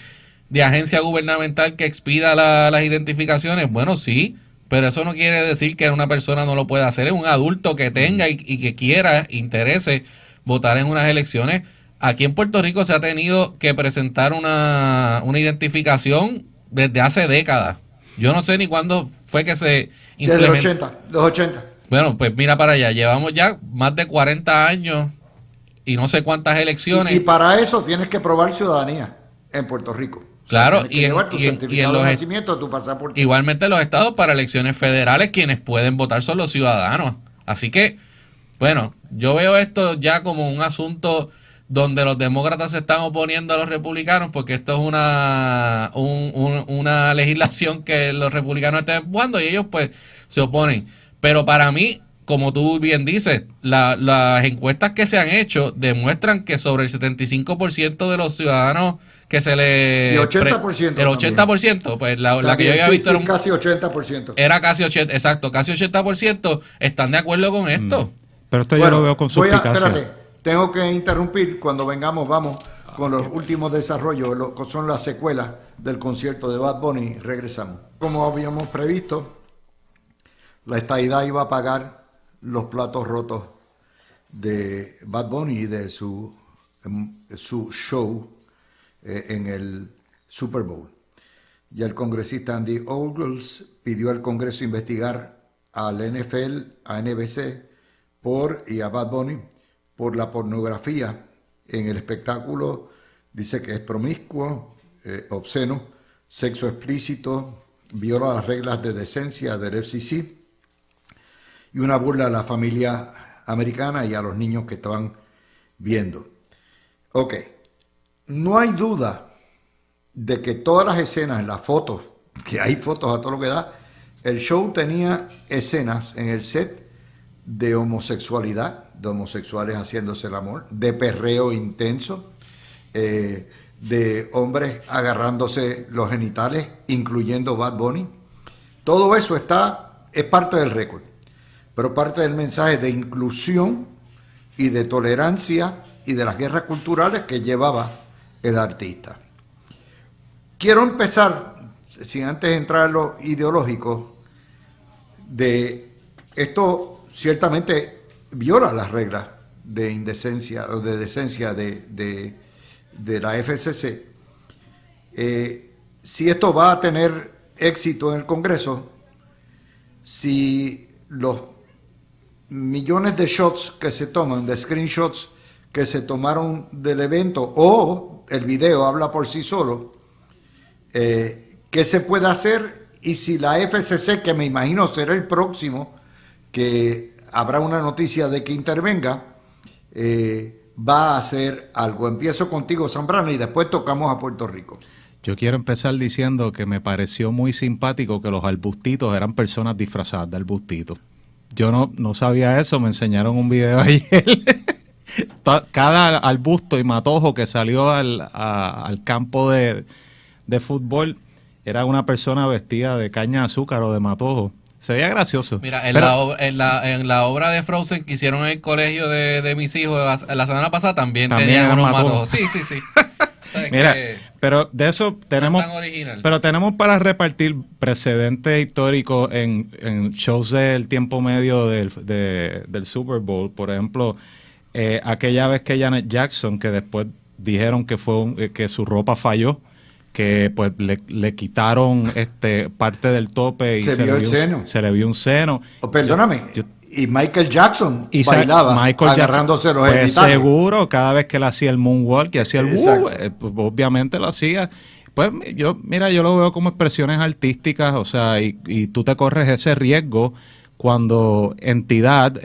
agencia gubernamental que expida las identificaciones. Bueno, sí, pero eso no quiere decir que una persona no lo pueda hacer. Es un adulto que tenga y que quiera, interese votar en unas elecciones. Aquí en Puerto Rico se ha tenido que presentar una identificación desde hace décadas. Yo no sé ni cuándo fue que se implementó. Desde los 80. Bueno, pues mira para allá. Llevamos ya más de 40 años y no sé cuántas elecciones. Y para eso tienes que probar ciudadanía en Puerto Rico. Claro, o sea, llevar tu certificado de nacimiento, tu pasaporte. Igualmente en los estados para elecciones federales quienes pueden votar son los ciudadanos. Así que, bueno, yo veo esto ya como un asunto donde los demócratas se están oponiendo a los republicanos porque esto es una legislación que los republicanos están empujando y ellos pues se oponen. Pero para mí, como tú bien dices, las encuestas que se han hecho demuestran que sobre el 75% de los ciudadanos que se le... Y 80%. El 80%, pues la que yo había visto era casi 80%. Era casi 80%, exacto, casi 80% están de acuerdo con esto. Pero esto yo lo veo con suspicacia. Espérate, tengo que interrumpir. Cuando vengamos vamos con los últimos desarrollos, lo que son las secuelas del concierto de Bad Bunny. Regresamos. Como habíamos previsto, la estadidad iba a pagar los platos rotos de Bad Bunny y de su su show en el Super Bowl. Y el congresista Andy Ogles pidió al Congreso investigar al NFL, a NBC y a Bad Bunny por la pornografía en el espectáculo. Dice que es promiscuo, obsceno, sexo explícito, viola las reglas de decencia del FCC y una burla a la familia americana y a los niños que estaban viendo. Ok, no hay duda de que todas las escenas, las fotos, que hay fotos a todo lo que da, el show tenía escenas en el set de homosexualidad, de homosexuales haciéndose el amor, de perreo intenso, de hombres agarrándose los genitales, incluyendo Bad Bunny. Todo eso es parte del récord, pero parte del mensaje de inclusión y de tolerancia y de las guerras culturales que llevaba el artista. Quiero empezar, sin antes entrar en lo ideológico, de esto ciertamente viola las reglas de indecencia o de decencia de la FCC. Si esto va a tener éxito en el Congreso, si los millones de shots que se toman, de screenshots que se tomaron del evento o el video habla por sí solo, ¿qué se puede hacer? Y si la FCC, que me imagino será el próximo, que habrá una noticia de que intervenga, va a hacer algo. Empiezo contigo, Zambrano, y después tocamos a Puerto Rico. Yo quiero empezar diciendo que me pareció muy simpático que los arbustitos eran personas disfrazadas de arbustitos. Yo no sabía eso, me enseñaron un video ayer. Cada arbusto y matojo que salió al campo de fútbol era una persona vestida de caña de azúcar o de matojo. Se veía gracioso. Mira, en la obra de Frozen que hicieron en el colegio de mis hijos la semana pasada también tenían unos matojos. Sí. Mira, pero de eso tenemos, pero tenemos para repartir precedentes históricos en shows del tiempo medio del Super Bowl. Por ejemplo, aquella vez que Janet Jackson, que después dijeron que que su ropa falló, que pues le quitaron parte del tope y se vio el seno. Se le vio un seno. Perdóname. Y Michael Jackson bailaba agarrándose los genitales. Seguro, cada vez que él hacía el moonwalk, que hacía el pues, obviamente lo hacía. Pues yo lo veo como expresiones artísticas, o sea, y tú te corres ese riesgo cuando entidad,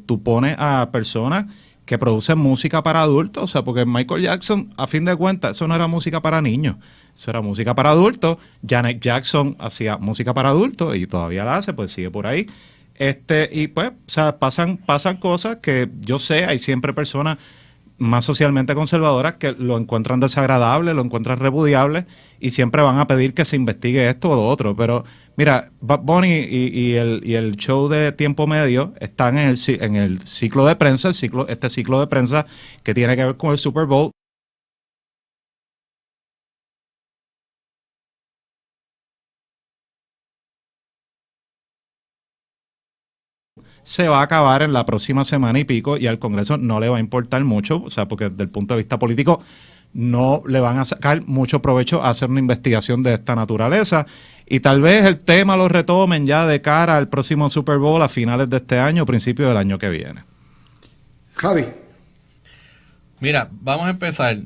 tú pones a personas que producen música para adultos, o sea, porque Michael Jackson, a fin de cuentas, eso no era música para niños, eso era música para adultos. Janet Jackson hacía música para adultos y todavía la hace, pues sigue por ahí. Y pues, o sea, pasan cosas que yo sé, hay siempre personas más socialmente conservadoras que lo encuentran desagradable, lo encuentran repudiable y siempre van a pedir que se investigue esto o lo otro. Pero mira, Bad Bunny y el show de tiempo medio están en el ciclo de prensa, este ciclo de prensa que tiene que ver con el Super Bowl. Se va a acabar en la próxima semana y pico y al Congreso no le va a importar mucho, o sea, porque desde el punto de vista político no le van a sacar mucho provecho a hacer una investigación de esta naturaleza y tal vez el tema lo retomen ya de cara al próximo Super Bowl a finales de este año o principios del año que viene. Javi. Mira, vamos a empezar.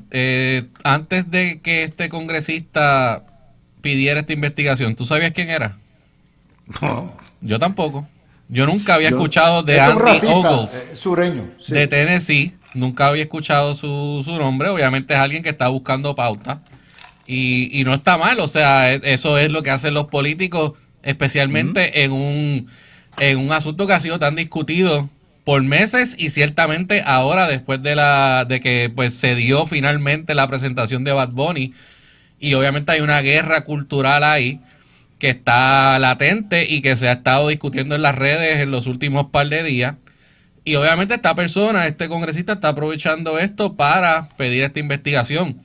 Antes de que este congresista pidiera esta investigación, ¿tú sabías quién era? No. Yo tampoco. Yo nunca había escuchado de Andy Ogles, sureño, sí, de Tennessee. Nunca había escuchado su nombre. Obviamente es alguien que está buscando pauta. Y no está mal. O sea, eso es lo que hacen los políticos, especialmente en un asunto que ha sido tan discutido por meses y ciertamente ahora después de que pues se dio finalmente la presentación de Bad Bunny. Y obviamente hay una guerra cultural ahí que está latente y que se ha estado discutiendo en las redes en los últimos par de días. Y obviamente este congresista está aprovechando esto para pedir esta investigación.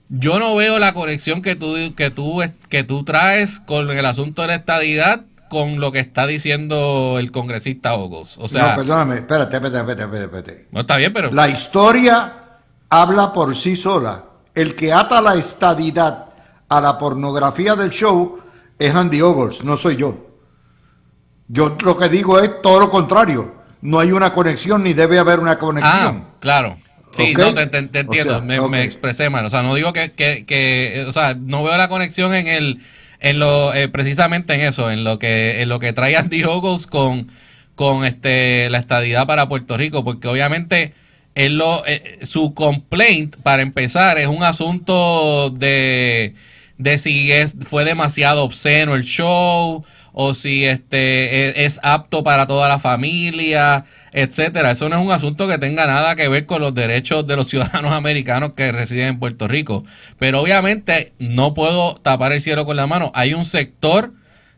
Yo no veo la conexión que tú traes con el asunto de la estadidad con lo que está diciendo el congresista Ogles. O sea, no, perdóname, espérate. No está bien, pero La historia habla por sí sola. El que ata la estadidad a la pornografía del show es Andy Ogles, no soy yo. Yo lo que digo es todo lo contrario. No hay una conexión ni debe haber una conexión. Claro. Sí, ¿Ok? no, te entiendo, O sea, me expresé mal, o sea, no digo o sea, no veo la conexión precisamente en eso, en lo que trae Andy Ogles con la estadidad para Puerto Rico, porque obviamente su complaint, para empezar, es un asunto de si fue demasiado obsceno el show, o si es apto para toda la familia, etcétera. Eso no es un asunto que tenga nada que ver con los derechos de los ciudadanos americanos que residen en Puerto Rico. Pero obviamente no puedo tapar el cielo con la mano. Hay un sector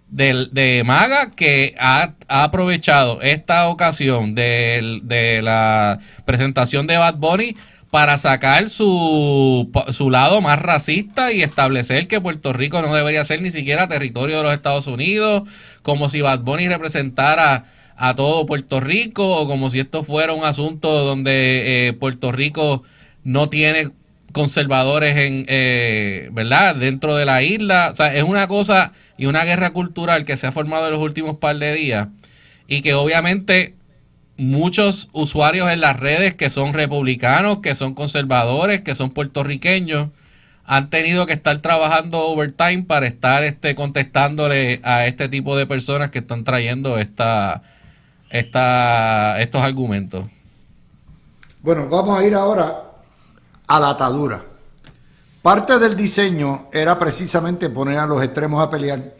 de MAGA que ha aprovechado esta ocasión de la presentación de Bad Bunny para sacar su lado más racista y establecer que Puerto Rico no debería ser ni siquiera territorio de los Estados Unidos, como si Bad Bunny representara a todo Puerto Rico, o como si esto fuera un asunto donde Puerto Rico no tiene conservadores ¿verdad? Dentro de la isla. O sea, es una cosa y una guerra cultural que se ha formado en los últimos par de días, y que obviamente muchos usuarios en las redes que son republicanos, que son conservadores, que son puertorriqueños, han tenido que estar trabajando overtime para estar contestándole a este tipo de personas que están trayendo estos argumentos. bueno, vamos a ir ahora a la atadura. Parte del diseño era precisamente poner a los extremos a pelear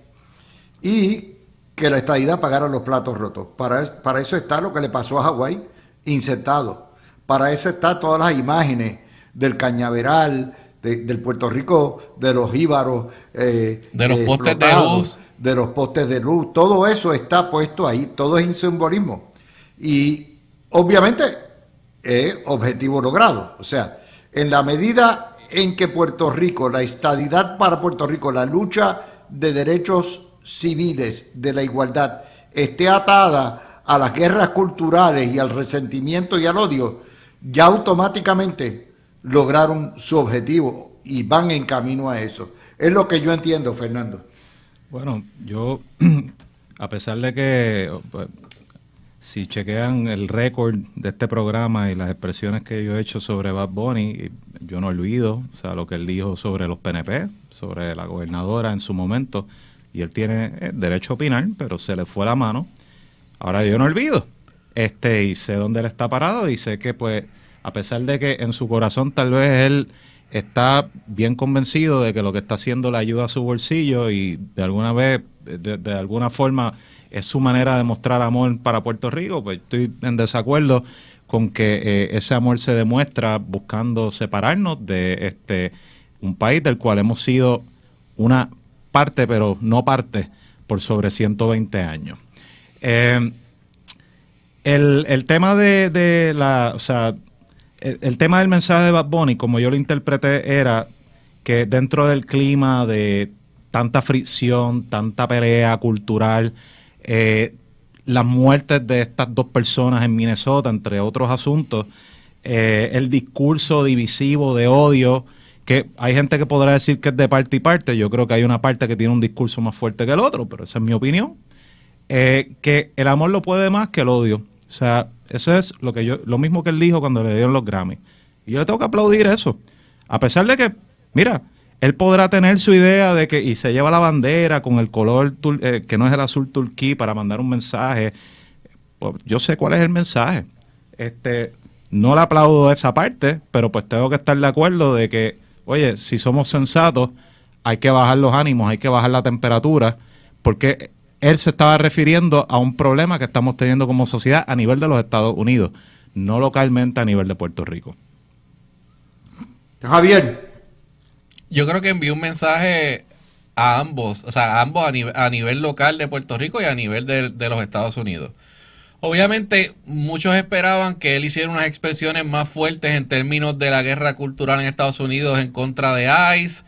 y que la estadidad pagara los platos rotos. Para eso está lo que le pasó a Hawái insertado. Para eso está todas las imágenes del cañaveral, del Puerto Rico, de los jíbaros, de los postes de luz. de los postes de luz. Todo eso está puesto ahí. Todo es simbolismo. Y obviamente es objetivo logrado. O sea, en la medida en que Puerto Rico, la estadidad para Puerto Rico, la lucha de derechos civiles, de la igualdad, esté atada a las guerras culturales y al resentimiento y al odio, ya automáticamente lograron su objetivo y van en camino a eso. Es lo que yo entiendo, Fernando. Bueno, yo, a pesar de que, pues, si chequean el récord de este programa y las expresiones que yo he hecho sobre Bad Bunny, yo no olvido, o sea, lo que él dijo sobre los PNP, sobre la gobernadora en su momento, y él tiene derecho a opinar, pero se le fue la mano. Ahora yo no olvido, y sé dónde él está parado, y sé que, pues, a pesar de que en su corazón tal vez él está bien convencido de que lo que está haciendo le ayuda a su bolsillo y de alguna forma es su manera de mostrar amor para Puerto Rico, pues estoy en desacuerdo con que ese amor se demuestra buscando separarnos de un país del cual hemos sido una parte, pero no parte, por sobre 120 años. El tema el tema del mensaje de Bad Bunny, como yo lo interpreté, era que dentro del clima de tanta fricción, tanta pelea cultural, las muertes de estas dos personas en Minnesota, entre otros asuntos, el discurso divisivo de odio, que hay gente que podrá decir que es de parte y parte. Yo creo que hay una parte que tiene un discurso más fuerte que el otro, pero esa es mi opinión. Que el amor lo puede más que el odio. O sea, eso es lo mismo que él dijo cuando le dieron los Grammy. Y yo le tengo que aplaudir eso. A pesar de que, mira, él podrá tener su idea de que, y se lleva la bandera con el color que no es el azul turquí para mandar un mensaje. Pues yo sé cuál es el mensaje. No le aplaudo esa parte, pero pues tengo que estar de acuerdo de que, oye, si somos sensatos, hay que bajar los ánimos, hay que bajar la temperatura, porque él se estaba refiriendo a un problema que estamos teniendo como sociedad a nivel de los Estados Unidos, no localmente a nivel de Puerto Rico. Javier. Yo creo que envió un mensaje a ambos, o sea, a ambos a nivel local de Puerto Rico y a nivel de los Estados Unidos. Obviamente, muchos esperaban que él hiciera unas expresiones más fuertes en términos de la guerra cultural en Estados Unidos en contra de ICE,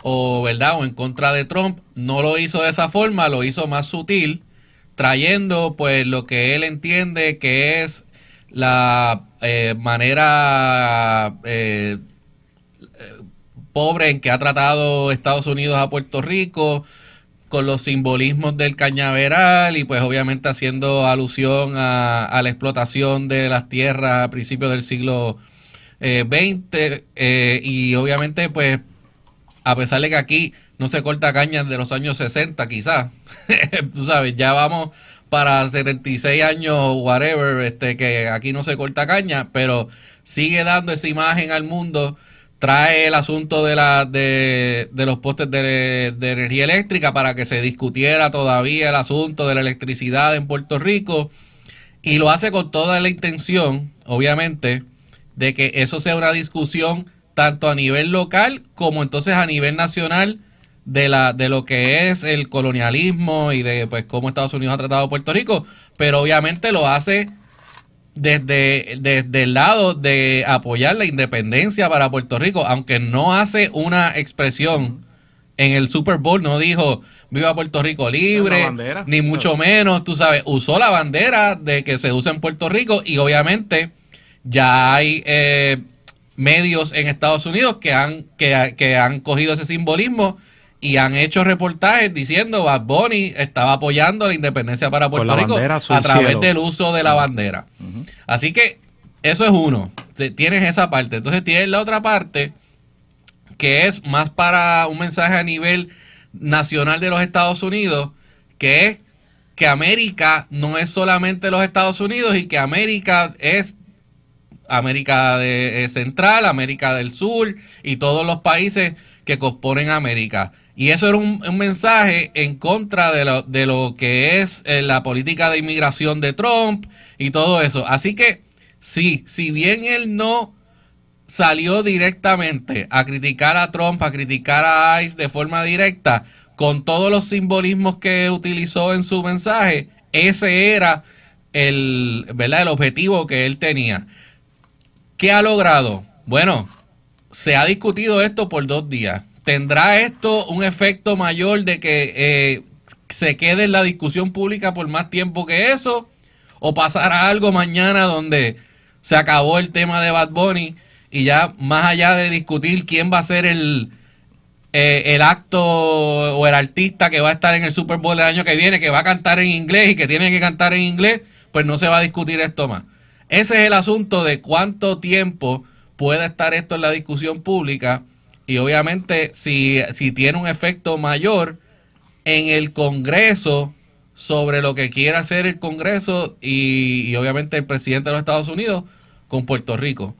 o en contra de Trump. No lo hizo de esa forma, lo hizo más sutil, trayendo pues lo que él entiende que es la manera pobre en que ha tratado Estados Unidos a Puerto Rico, con los simbolismos del cañaveral y pues obviamente haciendo alusión a la explotación de las tierras a principios del siglo XX, y obviamente pues a pesar de que aquí no se corta caña de los años 60 quizás, tú sabes, ya vamos para 76 años, whatever, que aquí no se corta caña, pero sigue dando esa imagen al mundo. Trae el asunto de los postes de energía eléctrica para que se discutiera todavía el asunto de la electricidad en Puerto Rico, y lo hace con toda la intención, obviamente, de que eso sea una discusión tanto a nivel local como entonces a nivel nacional de lo que es el colonialismo y de pues cómo Estados Unidos ha tratado a Puerto Rico, pero obviamente lo hace desde el lado de apoyar la independencia para Puerto Rico, aunque no hace una expresión en el Super Bowl, no dijo viva Puerto Rico libre, bandera, ni mucho menos, tú sabes, usó la bandera de que se usa en Puerto Rico, y obviamente ya hay medios en Estados Unidos que han cogido ese simbolismo y han hecho reportajes diciendo Bad Bunny estaba apoyando la independencia para Puerto Rico a través del uso de la bandera. Uh-huh. Así que eso es uno. Tienes esa parte. Entonces tienes la otra parte que es más para un mensaje a nivel nacional de los Estados Unidos, que es que América no es solamente los Estados Unidos y que América es América Central, América del Sur y todos los países que componen América. Y eso era un mensaje en contra de lo que es la política de inmigración de Trump y todo eso. Así que sí, si bien él no salió directamente a criticar a Trump, a criticar a ICE de forma directa, con todos los simbolismos que utilizó en su mensaje, ese era el objetivo que él tenía. ¿Qué ha logrado? Bueno, se ha discutido esto por 2 días. ¿Tendrá esto un efecto mayor de que se quede en la discusión pública por más tiempo que eso? ¿O pasará algo mañana donde se acabó el tema de Bad Bunny y ya más allá de discutir quién va a ser el acto o el artista que va a estar en el Super Bowl el año que viene, que va a cantar en inglés y que tiene que cantar en inglés, pues no se va a discutir esto más? Ese es el asunto de cuánto tiempo puede estar esto en la discusión pública. Y obviamente si tiene un efecto mayor en el Congreso sobre lo que quiere hacer el Congreso y obviamente el presidente de los Estados Unidos con Puerto Rico.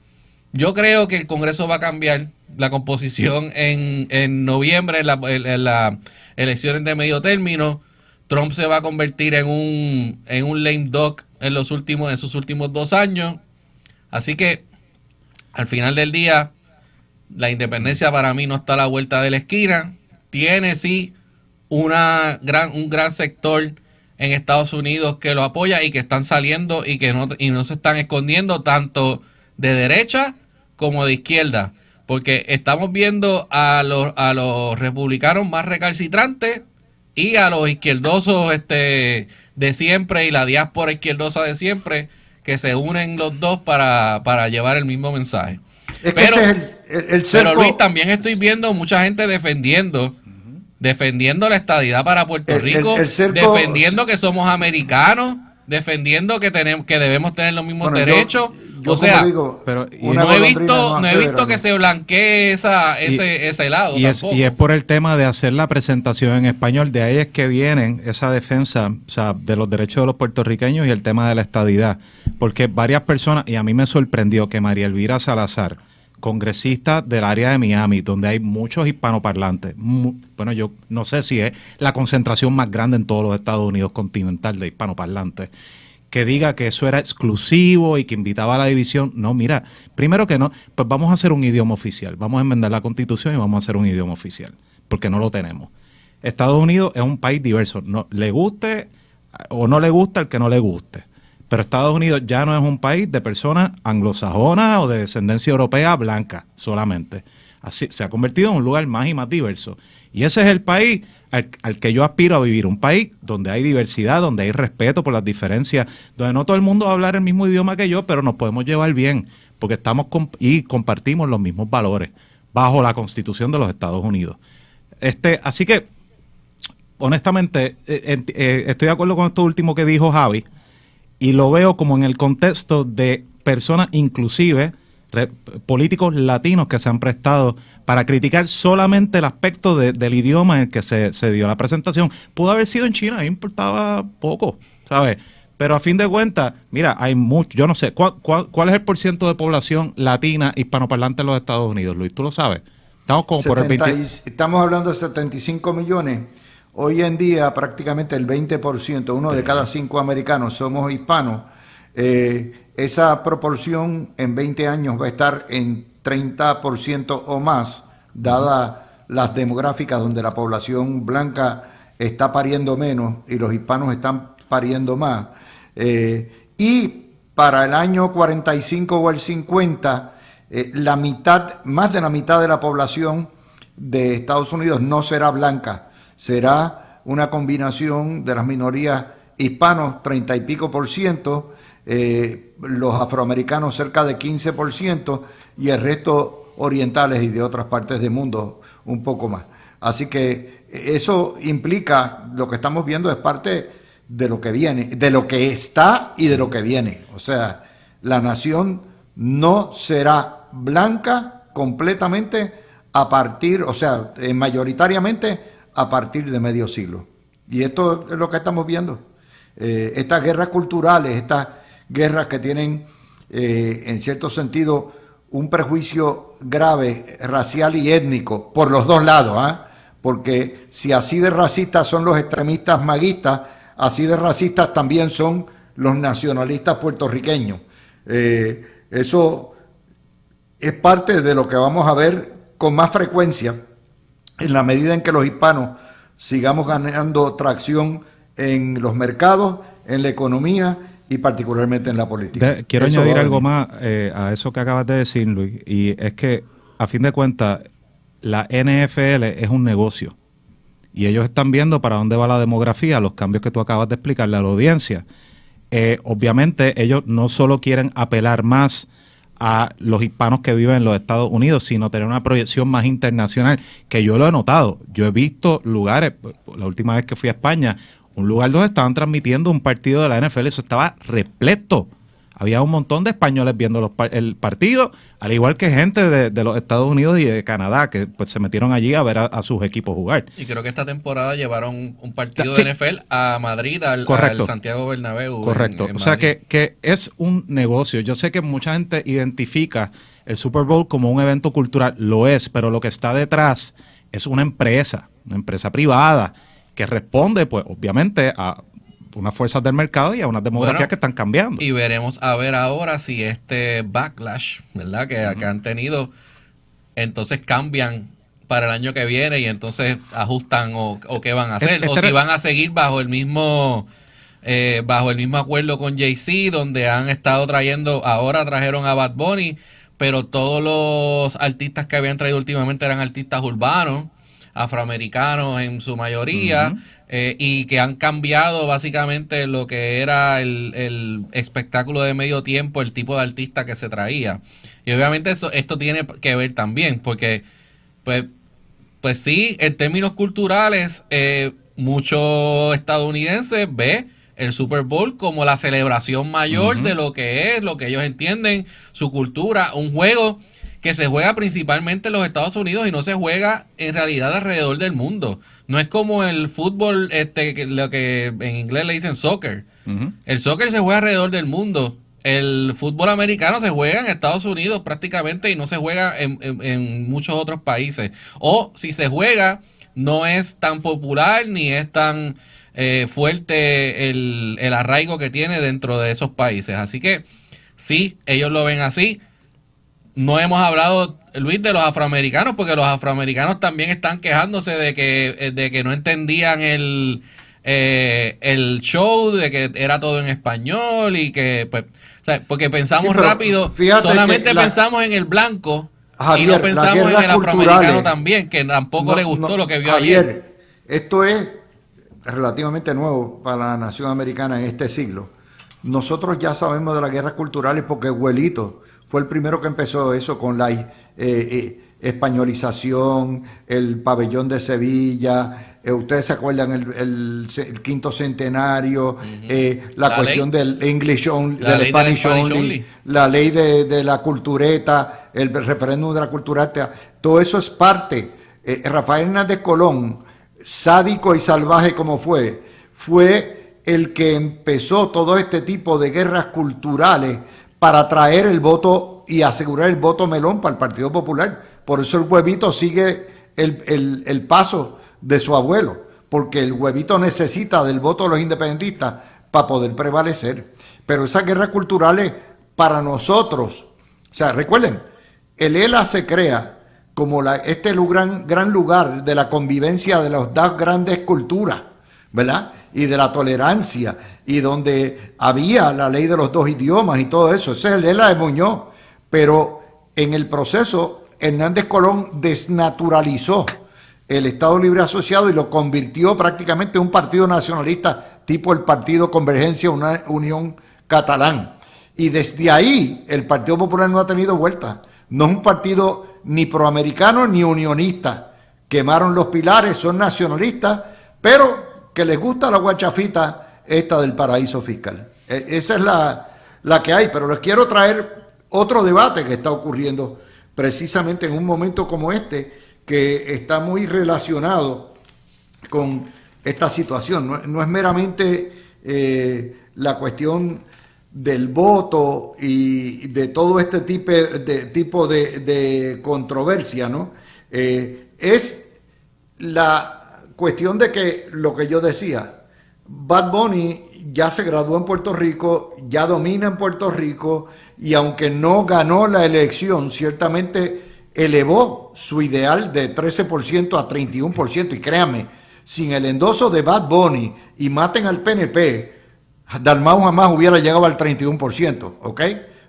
Yo creo que el Congreso va a cambiar la composición en noviembre, en las elecciones de medio término. Trump se va a convertir en un lame duck en sus últimos 2 años. Así que al final del día, la independencia para mí no está a la vuelta de la esquina. Tiene sí un gran sector en Estados Unidos que lo apoya y que están saliendo y no se están escondiendo, tanto de derecha como de izquierda, porque estamos viendo a los republicanos más recalcitrantes y a los izquierdosos de siempre y la diáspora izquierdosa de siempre, que se unen los dos para llevar el mismo mensaje. Pero Luis, también estoy viendo mucha gente defendiendo la estadidad para Puerto Rico, defendiendo que somos americanos, defendiendo que debemos tener los mismos derechos. Yo digo, no he visto que se blanquee ese lado. Y es por el tema de hacer la presentación en español. De ahí es que vienen esa defensa, o sea, de los derechos de los puertorriqueños y el tema de la estadidad. Porque varias personas, y a mí me sorprendió que María Elvira Salazar, congresista del área de Miami, donde hay muchos hispanoparlantes, bueno, yo no sé si es la concentración más grande en todos los Estados Unidos continental de hispanoparlantes, que diga que eso era exclusivo y que invitaba a la división. No, mira, primero que no, pues vamos a hacer un idioma oficial, vamos a enmendar la Constitución y vamos a hacer un idioma oficial, porque no lo tenemos. Estados Unidos es un país diverso, no le guste o no le gusta al que no le guste. Pero Estados Unidos ya no es un país de personas anglosajonas o de descendencia europea blanca solamente. Así se ha convertido en un lugar más y más diverso. Y ese es el país al que yo aspiro a vivir, un país donde hay diversidad, donde hay respeto por las diferencias, donde no todo el mundo va a hablar el mismo idioma que yo, pero nos podemos llevar bien, porque y compartimos los mismos valores bajo la Constitución de los Estados Unidos. Así que, honestamente, estoy de acuerdo con esto último que dijo Javi, y lo veo como en el contexto de personas, inclusive políticos latinos, que se han prestado para criticar solamente el aspecto del idioma en el que se dio la presentación. Pudo haber sido en China, ahí importaba poco, ¿sabes? Pero a fin de cuentas, mira, hay mucho, yo no sé, ¿cuál es el % de población latina hispanoparlante en los Estados Unidos, Luis? ¿Tú lo sabes? Estamos como por el 20. Estamos hablando de 75 millones. Hoy en día prácticamente el 20%, uno de cada 5 americanos somos hispanos. Esa proporción en 20 años va a estar en 30% o más, dadas las demográficas donde la población blanca está pariendo menos y los hispanos están pariendo más. Y para el año 45 o el 50, más de la mitad de la población de Estados Unidos no será blanca, será una combinación de las minorías hispanos, 30 y pico %, los afroamericanos cerca de 15% y el resto orientales y de otras partes del mundo un poco más. Así que eso implica, lo que estamos viendo es parte de lo que viene, de lo que está y de lo que viene. O sea, la nación no será blanca completamente mayoritariamente a partir de medio siglo. Y esto es lo que estamos viendo. Estas guerras culturales, estas guerras que tienen, en cierto sentido, un prejuicio grave, racial y étnico, por los dos lados, porque si así de racistas son los extremistas maguistas, así de racistas también son los nacionalistas puertorriqueños. Eso es parte de lo que vamos a ver con más frecuencia en la medida en que los hispanos sigamos ganando tracción en los mercados, en la economía y particularmente en la política. Quiero añadir algo más a eso que acabas de decir, Luis, y es que a fin de cuentas la NFL es un negocio y ellos están viendo para dónde va la demografía, los cambios que tú acabas de explicarle a la audiencia. Obviamente ellos no solo quieren apelar más a los hispanos que viven en los Estados Unidos, sino tener una proyección más internacional, que yo lo he notado. Yo he visto lugares, la última vez que fui a España, un lugar donde estaban transmitiendo un partido de la NFL, eso estaba repleto. Había un montón de españoles viendo el partido, al igual que gente de los Estados Unidos y de Canadá, que pues se metieron allí a ver a sus equipos jugar. Y creo que esta temporada llevaron un partido sí, de NFL a Madrid, al Santiago Bernabéu. Correcto. O sea que es un negocio. Yo sé que mucha gente identifica el Super Bowl como un evento cultural, lo es, pero lo que está detrás es una empresa privada que responde, pues, obviamente a unas fuerzas del mercado y a unas demografías que están cambiando. Y veremos a ver ahora si este backlash, ¿verdad?, que han tenido, entonces cambian para el año que viene y entonces ajustan o qué van a hacer. O si van a seguir bajo el mismo acuerdo con Jay-Z, donde han estado trajeron a Bad Bunny, pero todos los artistas que habían traído últimamente eran artistas urbanos, afroamericanos en su mayoría, y que han cambiado básicamente lo que era el espectáculo de medio tiempo, el tipo de artista que se traía. Y obviamente esto tiene que ver también, porque pues sí, en términos culturales, muchos estadounidenses ven el Super Bowl como la celebración mayor de lo que es, lo que ellos entienden, su cultura, un juego que se juega principalmente en los Estados Unidos y no se juega en realidad alrededor del mundo. No es como el fútbol, lo que en inglés le dicen soccer. El soccer se juega alrededor del mundo. El fútbol americano se juega en Estados Unidos prácticamente y no se juega en muchos otros países. O si se juega, no es tan popular ni es tan fuerte el arraigo que tiene dentro de esos países. Así que sí, ellos lo ven así. No hemos hablado, Luis, de los afroamericanos, porque los afroamericanos también están quejándose de que no entendían el show, de que era todo en español y que, pues, o sea, porque pensamos rápido, solamente pensamos en el blanco, Javier, y no pensamos en el afroamericano también, que tampoco le gustó lo que vio Javier, esto es relativamente nuevo para la nación americana en este siglo. Nosotros ya sabemos de las guerras culturales porque Huelito fue el primero que empezó eso con la españolización, el pabellón de Sevilla, ustedes se acuerdan el quinto centenario, la cuestión del English only, del Spanish only, la ley de la cultureta, el referéndum de la cultureta, todo eso es parte. Rafael Hernández Colón, sádico y salvaje como fue el que empezó todo este tipo de guerras culturales para traer el voto y asegurar el voto melón para el Partido Popular. Por eso el Huevito sigue el paso de su abuelo, porque el Huevito necesita del voto de los independentistas para poder prevalecer. Pero esas guerras culturales para nosotros, o sea, recuerden, el ELA se crea como este gran lugar de la convivencia de las dos grandes culturas, ¿verdad? Y de la tolerancia, y donde había la ley de los dos idiomas y todo eso. Ese es el ELA de Muñoz. Pero en el proceso, Hernández Colón desnaturalizó el Estado Libre Asociado y lo convirtió prácticamente en un partido nacionalista tipo el Partido Convergencia Unión Catalán. Y desde ahí el Partido Popular no ha tenido vuelta. No es un partido ni proamericano ni unionista. Quemaron los pilares, son nacionalistas, pero que les gusta la guachafita esta del paraíso fiscal. Esa es la que hay, pero les quiero traer otro debate que está ocurriendo precisamente en un momento como este, que está muy relacionado con esta situación. No es meramente la cuestión del voto y de todo este tipo de controversia, ¿no? Es la cuestión de que lo que yo decía, Bad Bunny ya se graduó en Puerto Rico, ya domina en Puerto Rico, y aunque no ganó la elección, ciertamente elevó su ideal de 13% a 31%, y créanme, sin el endoso de Bad Bunny y maten al PNP, Dalmau jamás hubiera llegado al 31%, ¿ok?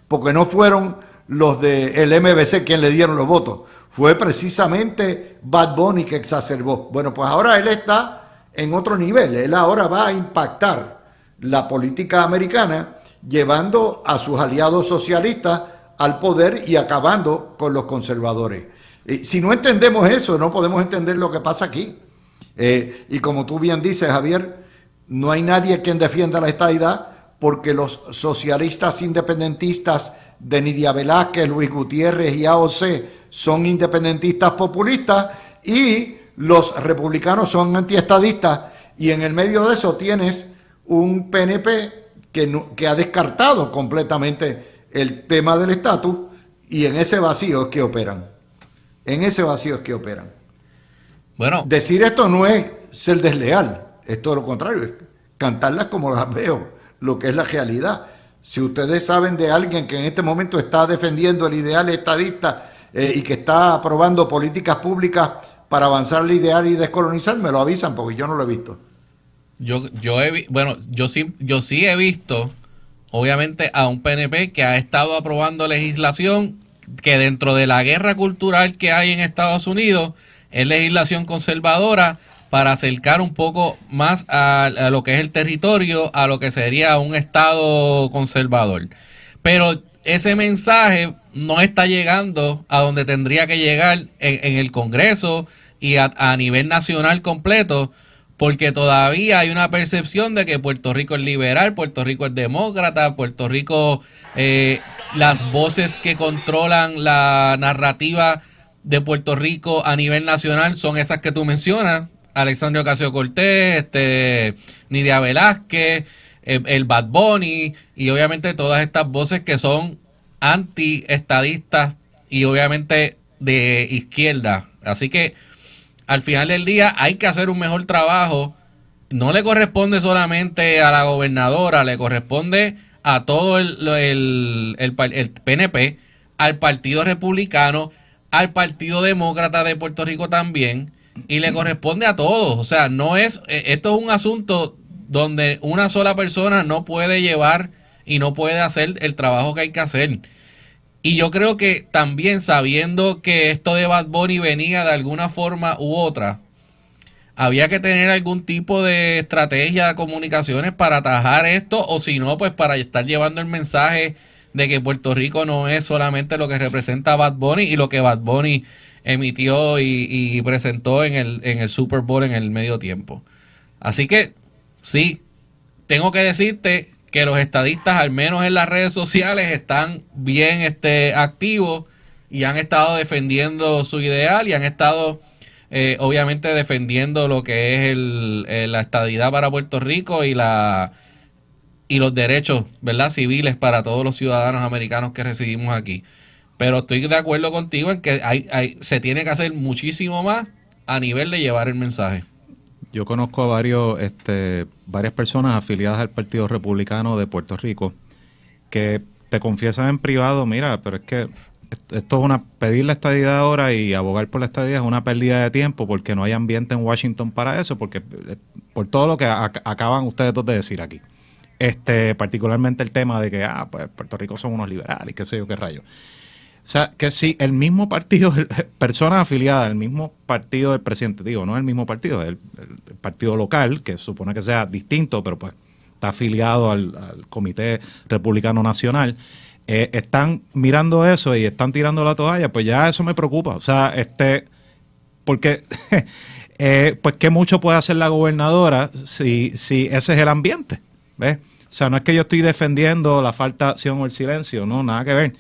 Porque no fueron los del MBC quien le dieron los votos, fue precisamente Bad Bunny que exacerbó. Bueno, pues ahora él está en otro nivel, él ahora va a impactar la política americana llevando a sus aliados socialistas al poder y acabando con los conservadores. Si no entendemos eso, no podemos entender lo que pasa aquí. Y como tú bien dices, Javier, no hay nadie quien defienda la estadidad porque los socialistas independentistas de Nidia Velázquez, Luis Gutiérrez y AOC son independentistas populistas y los republicanos son antiestadistas, y en el medio de eso tienes un PNP que ha descartado completamente el tema del estatus, y en ese vacío es que operan. En ese vacío es que operan. Bueno, decir esto no es ser desleal, es todo lo contrario, es cantarlas como las veo, lo que es la realidad. Si ustedes saben de alguien que en este momento está defendiendo el ideal estadista y que está aprobando políticas públicas para avanzar el ideal y descolonizar, me lo avisan porque yo no lo he visto. Yo sí he visto, obviamente, a un PNP que ha estado aprobando legislación que dentro de la guerra cultural que hay en Estados Unidos es legislación conservadora para acercar un poco más a lo que es el territorio, a lo que sería un estado conservador. Pero ese mensaje no está llegando a donde tendría que llegar en el Congreso y a nivel nacional completo, porque todavía hay una percepción de que Puerto Rico es liberal, Puerto Rico es demócrata, Puerto Rico, las voces que controlan la narrativa de Puerto Rico a nivel nacional son esas que tú mencionas, Alexandria Ocasio-Cortez, Nidia Velázquez, el Bad Bunny, y obviamente todas estas voces que son anti-estadistas y obviamente de izquierda. Así que al final del día hay que hacer un mejor trabajo. No le corresponde solamente a la gobernadora, le corresponde a todo el PNP, al Partido Republicano, al Partido Demócrata de Puerto Rico también, y le corresponde a todos. O sea, no es, esto es un asunto donde una sola persona no puede llevar y no puede hacer el trabajo que hay que hacer. Y yo creo que también, sabiendo que esto de Bad Bunny venía de alguna forma u otra, había que tener algún tipo de estrategia de comunicaciones para atajar esto, o si no, pues para estar llevando el mensaje de que Puerto Rico no es solamente lo que representa Bad Bunny y lo que Bad Bunny emitió y presentó en el Super Bowl en el medio tiempo. Así que sí, tengo que decirte que los estadistas, al menos en las redes sociales, están bien activos y han estado defendiendo su ideal y han estado obviamente defendiendo lo que es la estadidad para Puerto Rico y los derechos, ¿verdad?, civiles para todos los ciudadanos americanos que residimos aquí. Pero estoy de acuerdo contigo en que se tiene que hacer muchísimo más a nivel de llevar el mensaje. Yo conozco a varias personas afiliadas al Partido Republicano de Puerto Rico que te confiesan en privado, mira, pero es que esto es pedir la estadidad ahora y abogar por la estadidad es una pérdida de tiempo porque no hay ambiente en Washington para eso, porque por todo lo que acaban ustedes dos de decir aquí. Particularmente el tema de que pues Puerto Rico son unos liberales, qué sé yo qué rayo. O sea, que si el mismo partido, personas afiliadas al mismo partido del presidente, digo, no es el mismo partido, es el partido local, que supone que sea distinto, pero pues está afiliado al Comité Republicano Nacional, están mirando eso y están tirando la toalla, pues ya eso me preocupa. O sea, porque pues qué mucho puede hacer la gobernadora si ese es el ambiente, ¿ves? O sea, no es que yo estoy defendiendo la falta de acción o el silencio, no, nada que ver.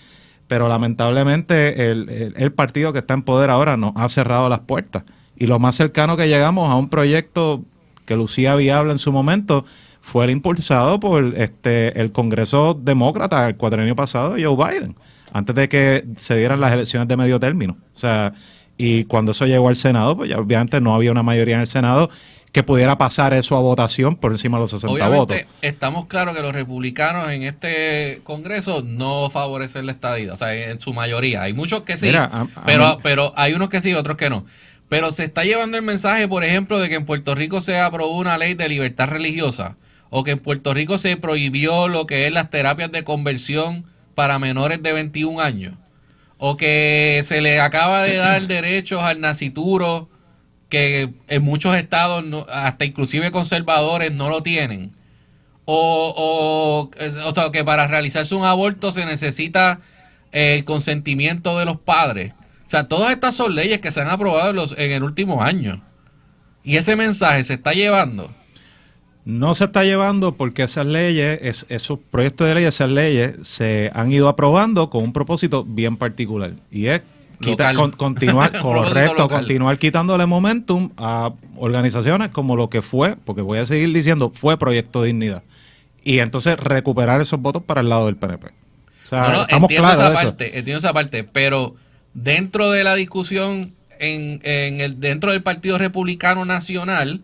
Pero lamentablemente el partido que está en poder ahora nos ha cerrado las puertas. Y lo más cercano que llegamos a un proyecto que lucía viable en su momento fue el impulsado por el Congreso Demócrata el cuatrienio pasado, Joe Biden, antes de que se dieran las elecciones de medio término. O sea, y cuando eso llegó al Senado, pues ya obviamente no había una mayoría en el Senado que pudiera pasar eso a votación por encima de los 60 Obviamente, votos. estamos claros que los republicanos en este Congreso no favorecen la estadidad, o sea, en su mayoría. Hay muchos que sí, Mira, pero hay unos que sí, otros que no. Pero se está llevando el mensaje, por ejemplo, de que en Puerto Rico se aprobó una ley de libertad religiosa, o que en Puerto Rico se prohibió lo que es las terapias de conversión para menores de 21 años, o que se le acaba de dar derechos al nacituro, que en muchos estados, hasta inclusive conservadores, no lo tienen. O sea, que para realizarse un aborto se necesita el consentimiento de los padres. O sea, todas estas son leyes que se han aprobado en el último año. Y ese mensaje se está llevando. No se está llevando porque esas leyes, esos proyectos de ley, esas leyes se han ido aprobando con un propósito bien particular. Y es continuar, correcto, continuar quitándole momentum a organizaciones como lo que fue, porque voy a seguir diciendo, fue Proyecto Dignidad. Y entonces recuperar esos votos para el lado del PNP. O sea, estamos claros de eso. Entiendo esa parte, pero dentro de la discusión dentro del Partido Republicano Nacional,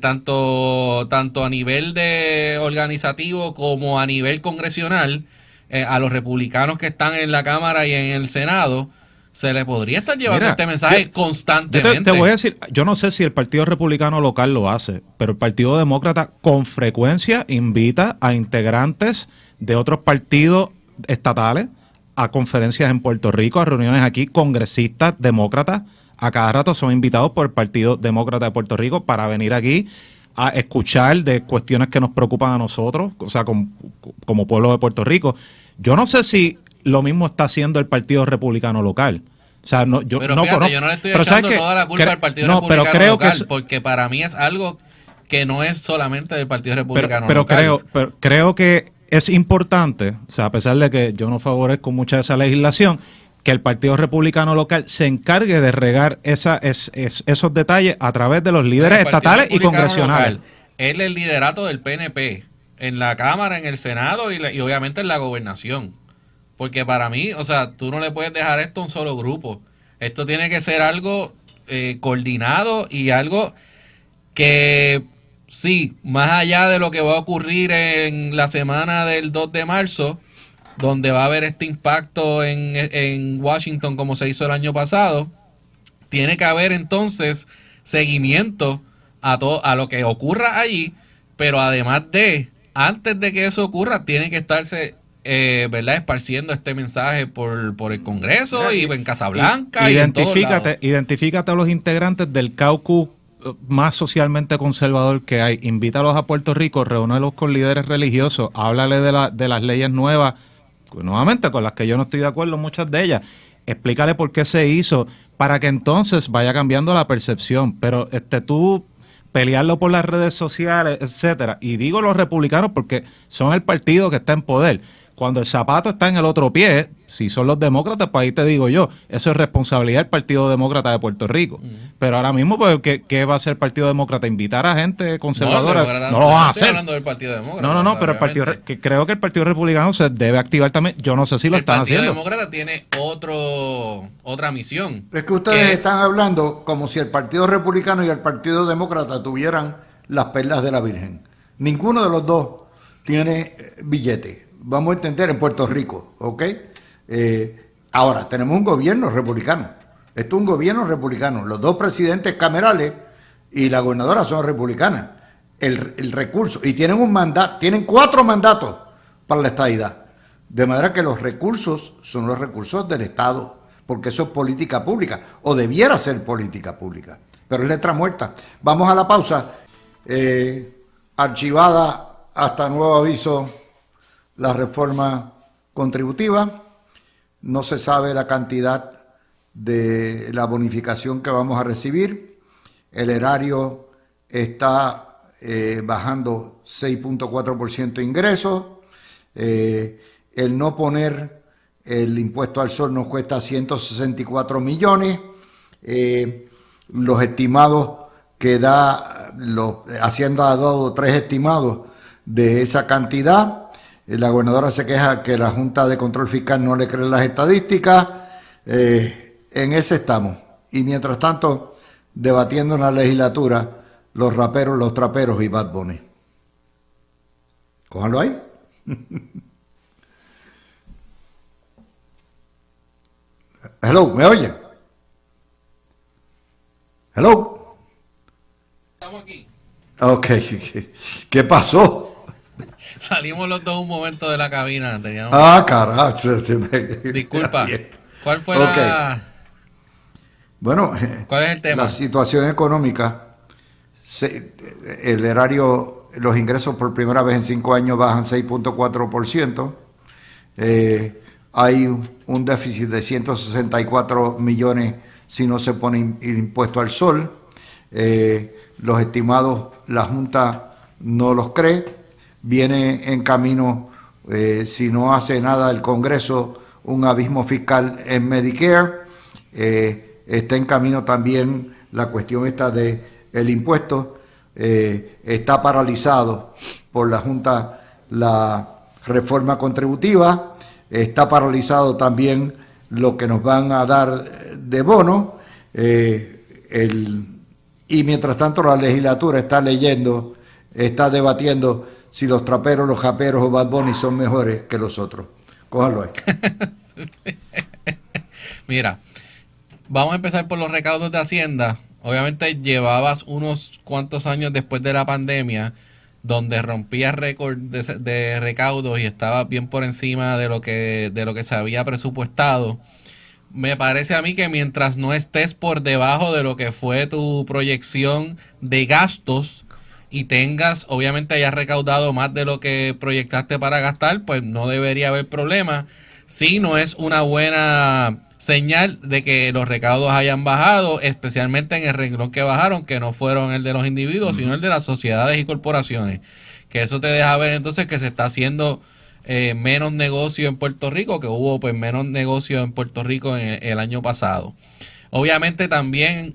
tanto a nivel de organizativo como a nivel congresional, a los republicanos que están en la Cámara y en el Senado, se le podría estar llevando este mensaje constantemente. Te voy a decir, yo no sé si el Partido Republicano local lo hace, pero el Partido Demócrata con frecuencia invita a integrantes de otros partidos estatales a conferencias en Puerto Rico, a reuniones aquí, congresistas demócratas, a cada rato son invitados por el Partido Demócrata de Puerto Rico para venir aquí a escuchar de cuestiones que nos preocupan a nosotros, o sea, como pueblo de Puerto Rico. Yo no sé si lo mismo está haciendo el Partido Republicano local. O sea, yo no le estoy echando toda la culpa al Partido Republicano local, porque para mí es algo que no es solamente del Partido Republicano local. Pero creo que es importante, o sea, a pesar de que yo no favorezco mucha de esa legislación, que el Partido Republicano local se encargue de regar esos detalles a través de los líderes estatales y congresionales. Local, es el liderato del PNP en la Cámara, en el Senado y obviamente en la gobernación. Porque para mí, o sea, tú no le puedes dejar esto a un solo grupo. Esto tiene que ser algo coordinado y algo que, sí, más allá de lo que va a ocurrir en la semana del 2 de marzo, donde va a haber este impacto en Washington como se hizo el año pasado, tiene que haber entonces seguimiento a lo que ocurra allí, pero además antes de que eso ocurra, tiene que estarse ¿verdad?, esparciendo este mensaje por el Congreso y en Casablanca. Identifícate a los integrantes del caucus más socialmente conservador que hay. Invítalos a Puerto Rico, reúnelos con líderes religiosos, háblale de las leyes nuevas, nuevamente con las que yo no estoy de acuerdo, muchas de ellas. Explícale por qué se hizo, para que entonces vaya cambiando la percepción. Pero tú pelearlo por las redes sociales, etcétera, y digo los republicanos porque son el partido que está en poder. Cuando el zapato está en el otro pie, si son los demócratas, pues ahí te digo yo, eso es responsabilidad del Partido Demócrata de Puerto Rico. Pero ahora mismo, pues, ¿qué va a hacer el Partido Demócrata? ¿Invitar a gente conservadora? No lo van a hacer. Hablando del Partido Demócrata. No, pero creo que el Partido Republicano se debe activar también. Yo no sé si lo están haciendo. El Partido Demócrata tiene otra misión. Es que ustedes están hablando como si el Partido Republicano y el Partido Demócrata tuvieran las perlas de la Virgen. Ninguno de los dos tiene billete. Vamos a entender en Puerto Rico, ¿ok? Ahora, tenemos un gobierno republicano. Esto es un gobierno republicano. Los dos presidentes camerales y la gobernadora son republicanas. El recurso, y tienen un mandato, tienen 4 mandatos para la estadidad. De manera que los recursos son los recursos del Estado, porque eso es política pública, o debiera ser política pública. Pero es letra muerta. Vamos a la pausa. Archivada hasta nuevo aviso la reforma contributiva. No se sabe la cantidad de la bonificación que vamos a recibir. El erario está bajando 6.4% de ingresos. El no poner el impuesto al sol nos cuesta 164 millones. Los estimados que da, Hacienda ha dado 3 estimados de esa cantidad. La gobernadora se queja que la Junta de Control Fiscal no le cree las estadísticas. En ese estamos. Y mientras tanto, debatiendo en la legislatura los raperos, los traperos y Bad Bunny. Cójanlo ahí. Hello, ¿me oyen? Hello. Estamos aquí. Ok, ¿qué pasó? Salimos los dos un momento de la cabina. Teníamos... carajo. Disculpa. ¿Cuál fue Bueno, ¿cuál es el tema? La situación económica, el erario, los ingresos por primera vez en 5 años bajan 6.4%. Hay un déficit de 164 millones si no se pone el impuesto al sol. Los estimados, la Junta no los cree. Viene en camino, si no hace nada el Congreso, un abismo fiscal en Medicare. Está en camino también la cuestión esta de el impuesto. Está paralizado por la Junta la reforma contributiva. Está paralizado también lo que nos van a dar de bono. Y mientras tanto la legislatura está leyendo, está debatiendo si los traperos, los japeros o Bad Bunny son mejores que los otros. Cójalo ahí. Mira, vamos a empezar por los recaudos de Hacienda. Obviamente llevabas unos cuantos años después de la pandemia donde rompías récord de recaudos y estabas bien por encima de lo que se había presupuestado. Me parece a mí que mientras no estés por debajo de lo que fue tu proyección de gastos y obviamente hayas recaudado más de lo que proyectaste para gastar, pues no debería haber problema. Sí, no es una buena señal de que los recaudos hayan bajado, especialmente en el renglón que bajaron, que no fueron el de los individuos, sino el de las sociedades y corporaciones. Que eso te deja ver entonces que se está haciendo menos negocio en Puerto Rico, que hubo pues menos negocio en Puerto Rico en el año pasado. Obviamente también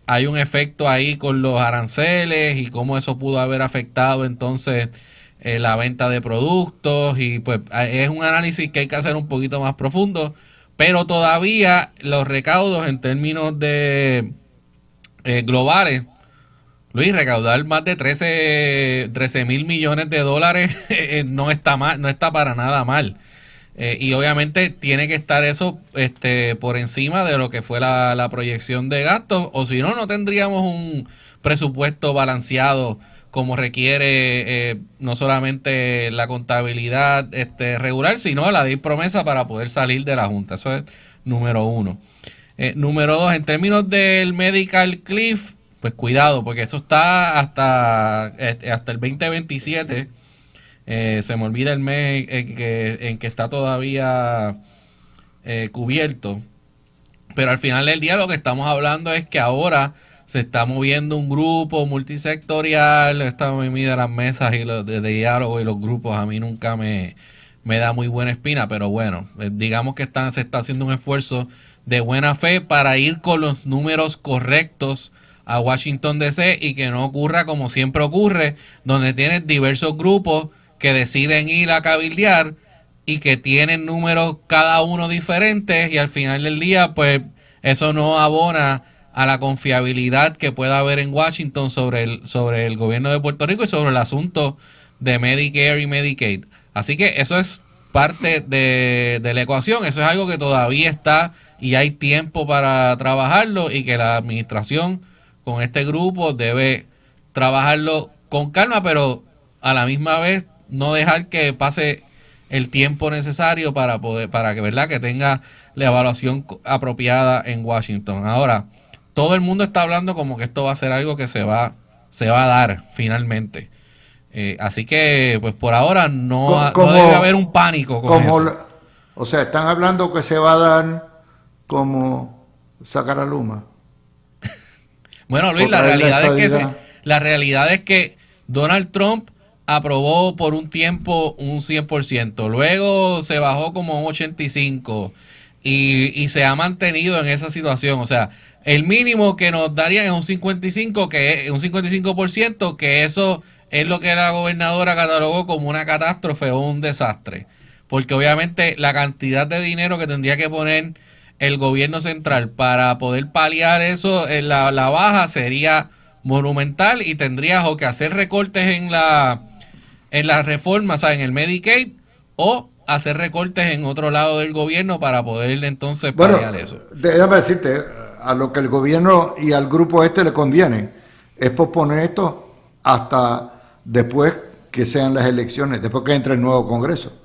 hay un efecto ahí con los aranceles y cómo eso pudo haber afectado entonces la venta de productos, y pues es un análisis que hay que hacer un poquito más profundo, pero todavía los recaudos en términos de globales, Luis, recaudar más de 13 mil millones de dólares no está mal, no está para nada mal. Y obviamente tiene que estar eso por encima de lo que fue la proyección de gastos, o si no, no tendríamos un presupuesto balanceado como requiere no solamente la contabilidad regular, sino la ley promesa para poder salir de la Junta. Eso es número uno. Número dos, en términos del Medical Cliff, pues cuidado, porque eso está hasta el 2027. Se me olvida el mes en que está todavía cubierto. Pero al final del día lo que estamos hablando es que ahora se está moviendo un grupo multisectorial. Esta mide las mesas y los de diálogo y los grupos a mí nunca me da muy buena espina, pero bueno, digamos que se está haciendo un esfuerzo de buena fe para ir con los números correctos a Washington DC y que no ocurra como siempre ocurre, donde tienes diversos grupos que deciden ir a cabildear y que tienen números cada uno diferentes y al final del día eso no abona a la confiabilidad que pueda haber en Washington sobre el gobierno de Puerto Rico y sobre el asunto de Medicare y Medicaid. Así que eso es parte de la ecuación, eso es algo que todavía está y hay tiempo para trabajarlo y que la administración con este grupo debe trabajarlo con calma, pero a la misma vez no dejar que pase el tiempo necesario para que, ¿verdad?, que tenga la evaluación apropiada en Washington. Ahora, todo el mundo está hablando como que esto va a ser algo que se va a dar finalmente. Así que, pues por ahora no debe haber un pánico con eso. O sea, están hablando que se va a dar como sacar a Luma. Bueno, Luis, la realidad es que Donald Trump aprobó por un tiempo un 100%, luego se bajó como un 85% y se ha mantenido en esa situación. O sea, el mínimo que nos darían es un 55%, que eso es lo que la gobernadora catalogó como una catástrofe o un desastre. Porque obviamente la cantidad de dinero que tendría que poner el gobierno central para poder paliar eso, la baja sería monumental y tendrías o que hacer recortes en la reforma, o sea, en el Medicaid, o hacer recortes en otro lado del gobierno para poder entonces paliar eso. Déjame decirte, a lo que el gobierno y al grupo le conviene es posponer esto hasta después que sean las elecciones, después que entre el nuevo Congreso.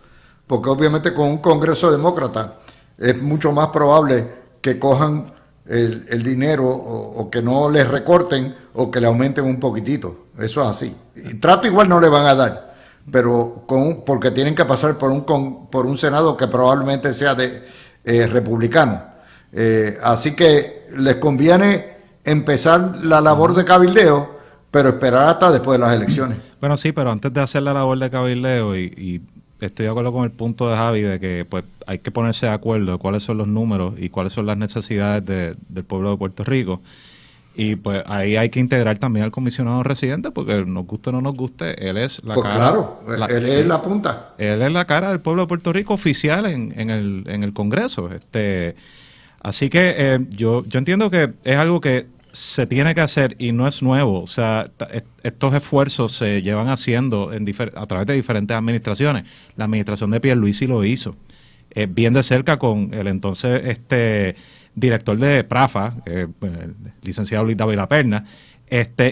Porque obviamente con un Congreso demócrata es mucho más probable que cojan el dinero o que no les recorten o que le aumenten un poquitito. Eso es así. Y trato igual no le van a dar, pero porque tienen que pasar por un Senado que probablemente sea republicano. Así que les conviene empezar la labor de cabildeo, pero esperar hasta después de las elecciones. Bueno, sí, pero antes de hacer la labor de cabildeo y estoy de acuerdo con el punto de Javi de que pues hay que ponerse de acuerdo de cuáles son los números y cuáles son las necesidades del pueblo de Puerto Rico. Y pues ahí hay que integrar también al comisionado residente, porque nos guste o no nos guste, él es la cara. Claro, él es la punta. Él es la cara del pueblo de Puerto Rico oficial en el Congreso. Así que yo entiendo que es algo que se tiene que hacer y no es nuevo. O sea, estos esfuerzos se llevan haciendo a través de diferentes administraciones. La administración de Pierluisi lo hizo bien de cerca con el entonces director de Prafa, el licenciado Luis Dávila Perna,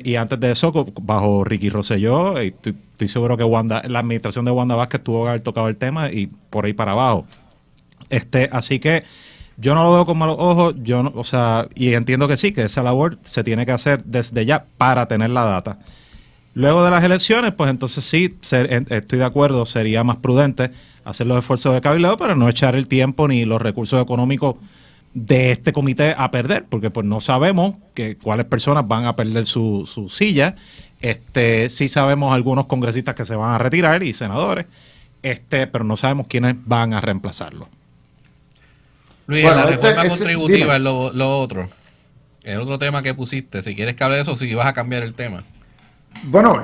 y antes de eso bajo Ricky Rosselló, estoy seguro que la administración de Wanda Vázquez tuvo que haber tocado el tema y por ahí para abajo. Así que yo no lo veo con malos ojos, y entiendo que sí, que esa labor se tiene que hacer desde ya para tener la data. Luego de las elecciones, pues entonces sí, estoy de acuerdo, sería más prudente hacer los esfuerzos de cabildeo para no echar el tiempo ni los recursos económicos de este comité a perder, porque pues no sabemos cuáles personas van a perder su silla. Sí sabemos algunos congresistas que se van a retirar y senadores, pero no sabemos quiénes van a reemplazarlo. Luis, la reforma contributiva es lo otro. El otro tema que pusiste, si quieres que hable de eso, si vas a cambiar el tema. Bueno,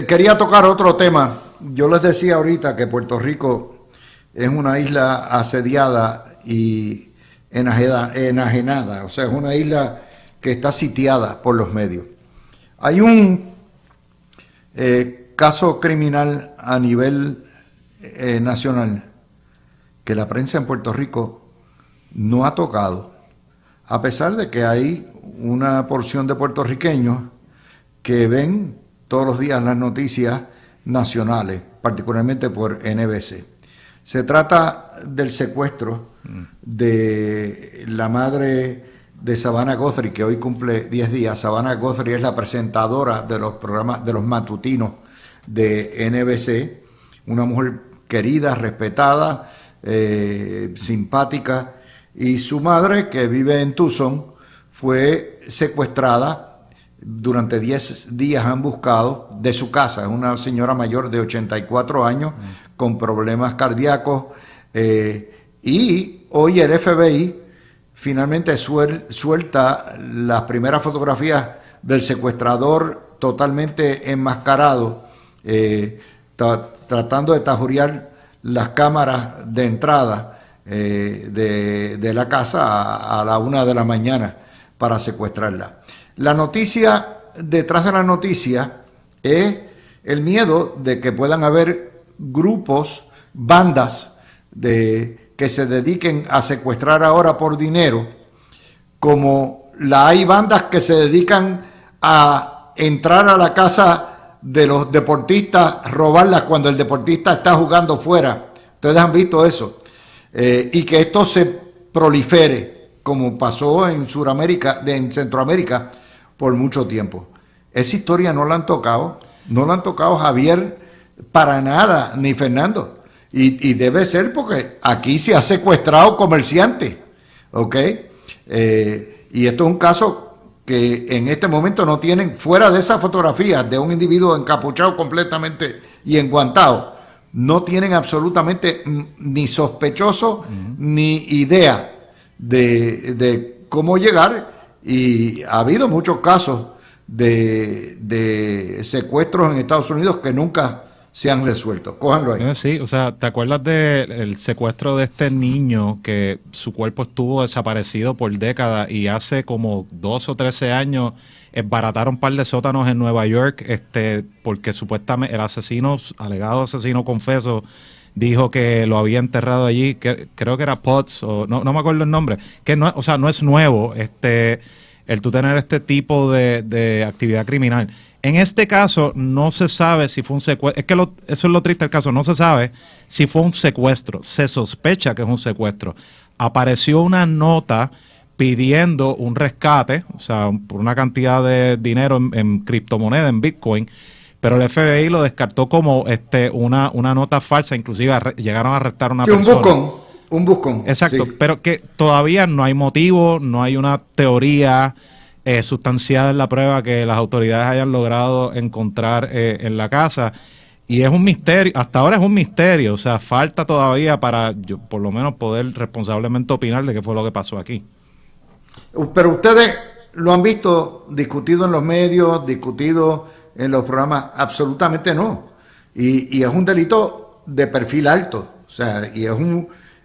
quería tocar otro tema. Yo les decía ahorita que Puerto Rico es una isla asediada y enajenada, o sea, es una isla que está sitiada por los medios. Hay un caso criminal a nivel nacional que la prensa en Puerto Rico no ha tocado, a pesar de que hay una porción de puertorriqueños que ven todos los días las noticias nacionales, particularmente por NBC. Se trata del secuestro de la madre de Savannah Guthrie, que hoy cumple 10 días. Savannah Guthrie es la presentadora de los programas, de los matutinos de NBC, una mujer querida, respetada, simpática, y su madre, que vive en Tucson, fue secuestrada. Durante 10 días han buscado de su casa. Es una señora mayor de 84 años con problemas cardíacos, y hoy el FBI finalmente suelta las primeras fotografías del secuestrador totalmente enmascarado, tratando de tajurear las cámaras de entrada de la casa a la 1 de la mañana para secuestrarla. La noticia, detrás de la noticia, es el miedo de que puedan haber grupos, bandas que se dediquen a secuestrar ahora por dinero, como hay bandas que se dedican a entrar a la casa de los deportistas, robarlas cuando el deportista está jugando fuera. Ustedes han visto eso. Y que esto se prolifere, como pasó en Sudamérica, en Centroamérica, por mucho tiempo. Esa historia no la han tocado Javier para nada, ni Fernando. Y debe ser porque aquí se ha secuestrado comerciantes, ¿ok? Y esto es un caso que en este momento no tienen, fuera de esas fotografías de un individuo encapuchado completamente y enguantado, no tienen absolutamente ni sospechoso ni idea de cómo llegar, y ha habido muchos casos de secuestros en Estados Unidos que nunca se han resuelto. Cójanlo ahí. Sí, o sea, ¿te acuerdas del secuestro de este niño que su cuerpo estuvo desaparecido por décadas y hace como 12 o 13 años barataron un par de sótanos en Nueva York porque supuestamente el alegado asesino confeso, dijo que lo había enterrado allí, que creo que era Potts, o no me acuerdo el nombre, que no, o sea, no es nuevo el tú tener este tipo de actividad criminal. En este caso no se sabe si fue un secuestro, eso es lo triste del caso, no se sabe si fue un secuestro, se sospecha que es un secuestro. Apareció una nota pidiendo un rescate, o sea, por una cantidad de dinero en criptomoneda, en Bitcoin, pero el FBI lo descartó como una nota falsa, inclusive llegaron a arrestar a una persona. Un buscón. Exacto, sí. Pero que todavía no hay motivo, no hay una teoría sustanciada en la prueba que las autoridades hayan logrado encontrar en la casa, y es un misterio, hasta ahora es un misterio, o sea, falta todavía para yo, por lo menos poder responsablemente opinar de qué fue lo que pasó aquí. Pero ustedes lo han visto discutido en los medios, discutido en los programas, absolutamente no, y es un delito de perfil alto, o sea, y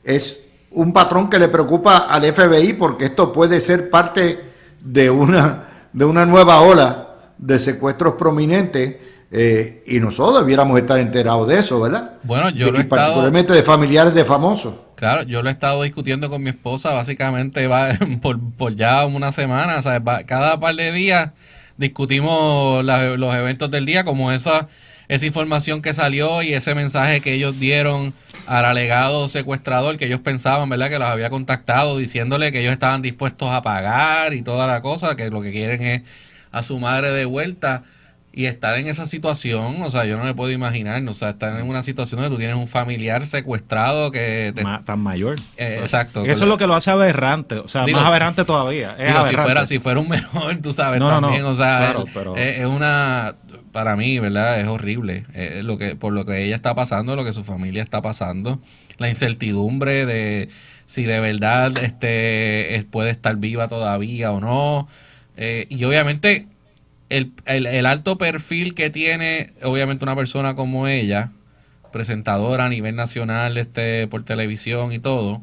es un patrón que le preocupa al FBI, porque esto puede ser parte de una nueva ola de secuestros prominentes, y nosotros debiéramos estar enterados de eso, ¿verdad? Bueno, particularmente de familiares de famosos. Claro, yo lo he estado discutiendo con mi esposa, básicamente por ya una semana, o sea, cada par de días discutimos los eventos del día, como esa información que salió y ese mensaje que ellos dieron al alegado secuestrador, que ellos pensaban, ¿verdad?, que los había contactado diciéndole que ellos estaban dispuestos a pagar y toda la cosa, que lo que quieren es a su madre de vuelta, y estar en esa situación, o sea, yo no me puedo imaginar, o sea, estar en una situación donde tú tienes un familiar secuestrado que tan mayor. Exacto. Eso es lo que lo hace aberrante, o sea, más aberrante todavía. Si fuera un menor, tú sabes, también, o sea, claro, pero es una, para mí, ¿verdad?, es horrible por lo que ella está pasando, lo que su familia está pasando, la incertidumbre de si de verdad puede estar viva todavía o no, y obviamente el alto perfil que tiene, obviamente, una persona como ella, presentadora a nivel nacional, por televisión y todo,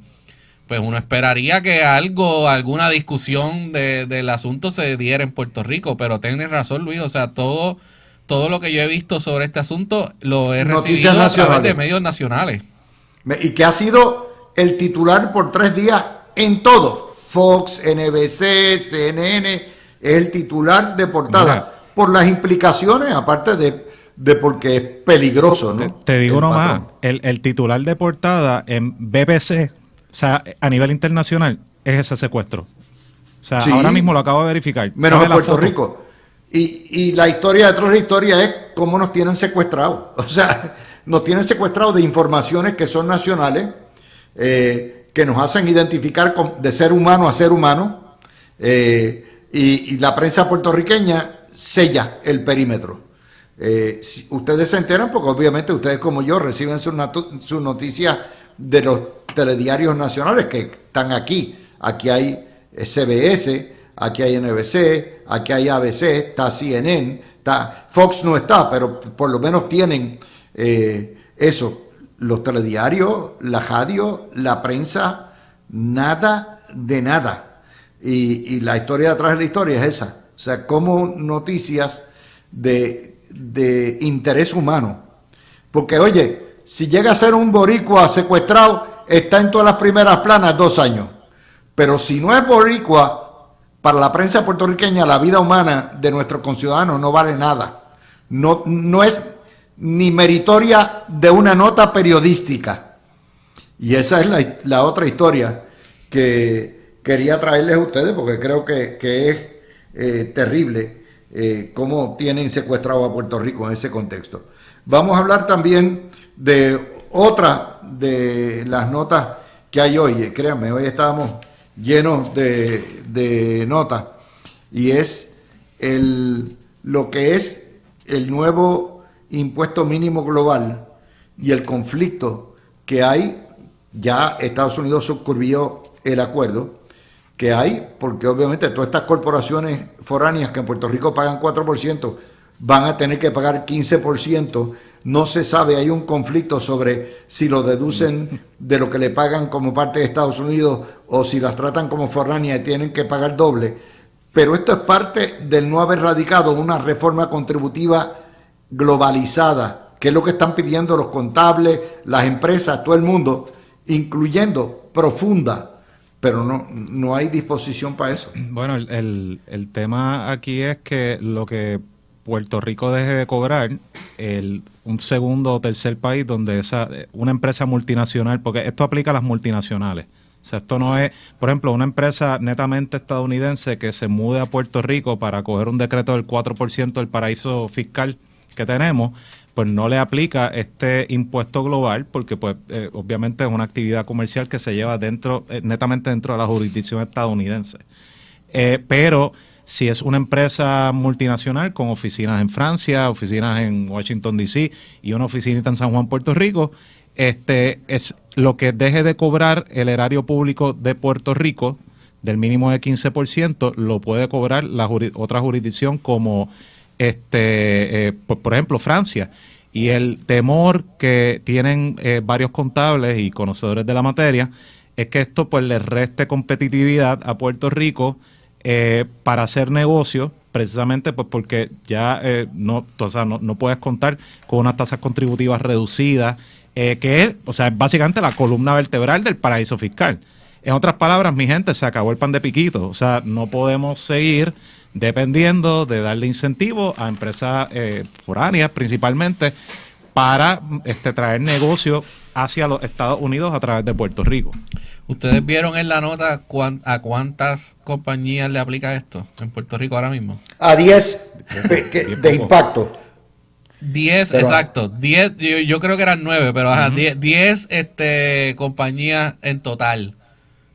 pues uno esperaría que alguna discusión del asunto se diera en Puerto Rico, pero tienes razón, Luis, o sea, todo lo que yo he visto sobre este asunto lo he recibido a través de medios nacionales. Y que ha sido el titular por 3 días en todo. Fox, NBC, CNN, es el titular de portada. Mira, por las implicaciones, aparte de porque es peligroso, ¿no? Te digo uno más, el titular de portada en BBC, o sea, a nivel internacional, es ese secuestro. O sea, Sí. ahora mismo lo acabo de verificar. Menos ¿Sabe en la Puerto foto? Rico. Y la historia detrás de la historia es cómo nos tienen secuestrados. O sea, nos tienen secuestrados de informaciones que son nacionales, que nos hacen identificar de ser humano a ser humano, y la prensa puertorriqueña sella el perímetro. Si ustedes se enteran, porque obviamente ustedes como yo reciben sus noticias de los telediarios nacionales que están aquí. Aquí hay CBS, aquí hay NBC, aquí hay ABC, está CNN, Fox no está, pero por lo menos tienen eso. Los telediarios, la radio, la prensa, nada de nada. Y la historia detrás de la historia es esa. O sea, como noticias de interés humano. Porque, oye, si llega a ser un boricua secuestrado, está en todas las primeras planas 2 años. Pero si no es boricua, para la prensa puertorriqueña, la vida humana de nuestros conciudadanos no vale nada. No es ni meritoria de una nota periodística. Y esa es la otra historia que quería traerles a ustedes, porque creo que es terrible cómo tienen secuestrado a Puerto Rico en ese contexto. Vamos a hablar también de otra de las notas que hay hoy. Créanme, hoy estábamos llenos de notas, y es lo que es el nuevo impuesto mínimo global y el conflicto que hay. Ya Estados Unidos suscribió el acuerdo que hay, porque obviamente todas estas corporaciones foráneas que en Puerto Rico pagan 4%, van a tener que pagar 15%. No se sabe, hay un conflicto sobre si lo deducen de lo que le pagan como parte de Estados Unidos o si las tratan como foráneas y tienen que pagar doble. Pero esto es parte del no haber radicado una reforma contributiva globalizada, que es lo que están pidiendo los contables, las empresas, todo el mundo, incluyendo profunda, pero no hay disposición para eso. Bueno, el tema aquí es que lo que Puerto Rico deje de cobrar, un segundo o tercer país donde una empresa multinacional, porque esto aplica a las multinacionales. O sea, esto no es, por ejemplo, una empresa netamente estadounidense que se mude a Puerto Rico para coger un decreto del 4% del paraíso fiscal que tenemos, pues no le aplica este impuesto global, porque pues obviamente es una actividad comercial que se lleva netamente dentro de la jurisdicción estadounidense. Pero si es una empresa multinacional con oficinas en Francia, oficinas en Washington D.C. y una oficinita en San Juan, Puerto Rico, es lo que deje de cobrar el erario público de Puerto Rico del mínimo de 15%, lo puede cobrar la otra jurisdicción como por ejemplo Francia. Y el temor que tienen varios contables y conocedores de la materia es que esto pues le reste competitividad a Puerto Rico para hacer negocios, precisamente pues porque ya no puedes contar con unas tasas contributivas reducidas, que es, o sea, es básicamente la columna vertebral del paraíso fiscal. En otras palabras, mi gente, se acabó el pan de piquito. O sea, no podemos seguir dependiendo de darle incentivos a empresas foráneas principalmente para traer negocios hacia los Estados Unidos a través de Puerto Rico. ¿Ustedes vieron en la nota a cuántas compañías le aplica esto en Puerto Rico ahora mismo? A 10 de impacto. 10, pero, exacto. 10, yo creo que eran 9, pero ajá, 10 compañías en total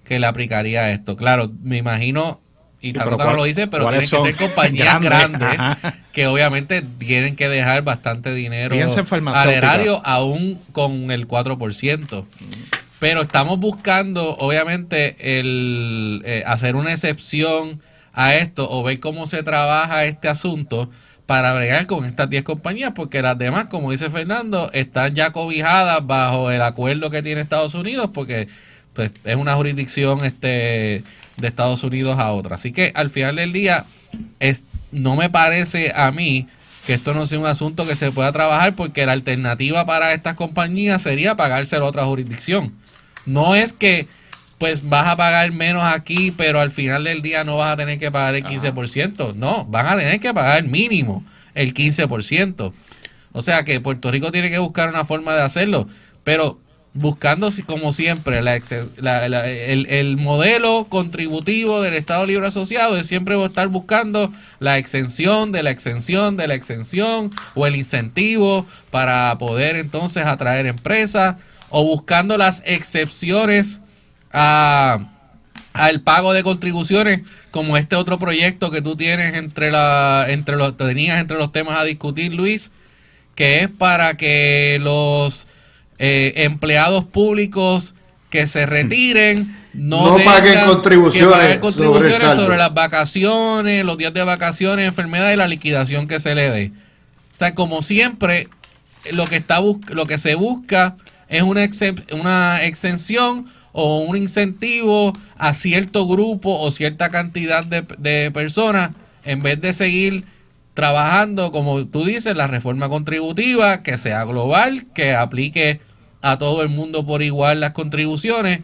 que le aplicaría esto. Claro, me imagino, y la nota no lo dice, pero tienen que ser compañías grandes que obviamente tienen que dejar bastante dinero al erario, aún con el 4%. Pero estamos buscando, obviamente, hacer una excepción a esto o ver cómo se trabaja este asunto para bregar con estas 10 compañías, porque las demás, como dice Fernando, están ya cobijadas bajo el acuerdo que tiene Estados Unidos, porque pues es una jurisdicción de Estados Unidos a otra. Así que al final del día no me parece a mí que esto no sea un asunto que se pueda trabajar, porque la alternativa para estas compañías sería pagárselo a otra jurisdicción. No es que pues vas a pagar menos aquí, pero al final del día no vas a tener que pagar el 15%. No, van a tener que pagar mínimo el 15%. O sea que Puerto Rico tiene que buscar una forma de hacerlo. Pero buscando, como siempre, el modelo contributivo del Estado Libre Asociado es siempre estar buscando la exención de la exención de la exención o el incentivo para poder entonces atraer empresas, o buscando las excepciones al pago de contribuciones, como este otro proyecto que tú tienes entre los temas a discutir, Luis, que es para que los empleados públicos que se retiren no paguen contribuciones, sobre las vacaciones, los días de vacaciones, enfermedad y la liquidación que se le dé. O sea, como siempre, lo que se busca es una exención o un incentivo a cierto grupo o cierta cantidad de personas, en vez de seguir trabajando, como tú dices, la reforma contributiva, que sea global, que aplique a todo el mundo por igual las contribuciones.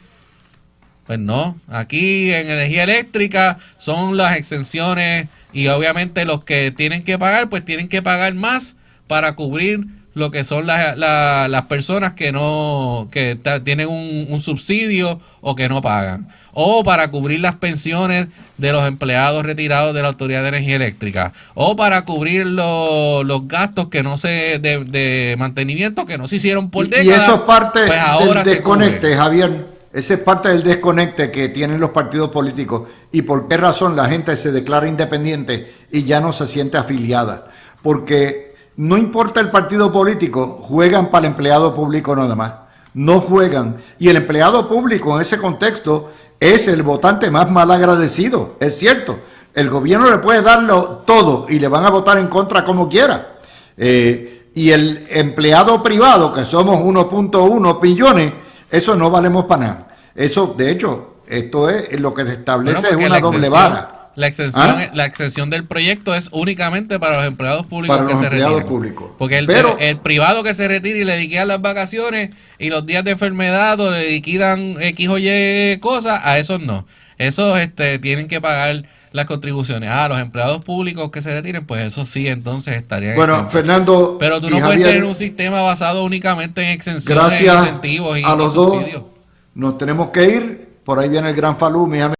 Pues no, aquí en energía eléctrica son las exenciones, y obviamente los que tienen que pagar, pues tienen que pagar más para cubrir lo que son las personas que tienen un subsidio o que no pagan, o para cubrir las pensiones de los empleados retirados de la Autoridad de Energía Eléctrica, o para cubrir los gastos que no de mantenimiento que no se hicieron por décadas. Y eso es parte pues ahora del desconecte, Javier. Esa es parte del desconecte que tienen los partidos políticos, y por qué razón la gente se declara independiente y ya no se siente afiliada. Porque no importa el partido político, juegan para el empleado público nada más. No juegan. Y el empleado público en ese contexto es el votante más mal agradecido. Es cierto. El gobierno le puede darlo todo y le van a votar en contra como quiera. Y el empleado privado, que somos 1.1 billones, eso no valemos para nada. Eso, de hecho, esto es lo que se establece, es una doble vara. La exención del proyecto es únicamente para los empleados públicos que se retiran. Porque el privado que se retira y le liquidan las vacaciones y los días de enfermedad, o le liquidan X o Y cosas, a esos no. Esos tienen que pagar las contribuciones. Los empleados públicos que se retiren, pues eso sí, entonces estarían exentos. Fernando, pero tú no puedes tener un sistema basado únicamente en exenciones, gracias incentivos y a los subsidios. Nos tenemos que ir. Por ahí viene el gran Falú, mis amigos.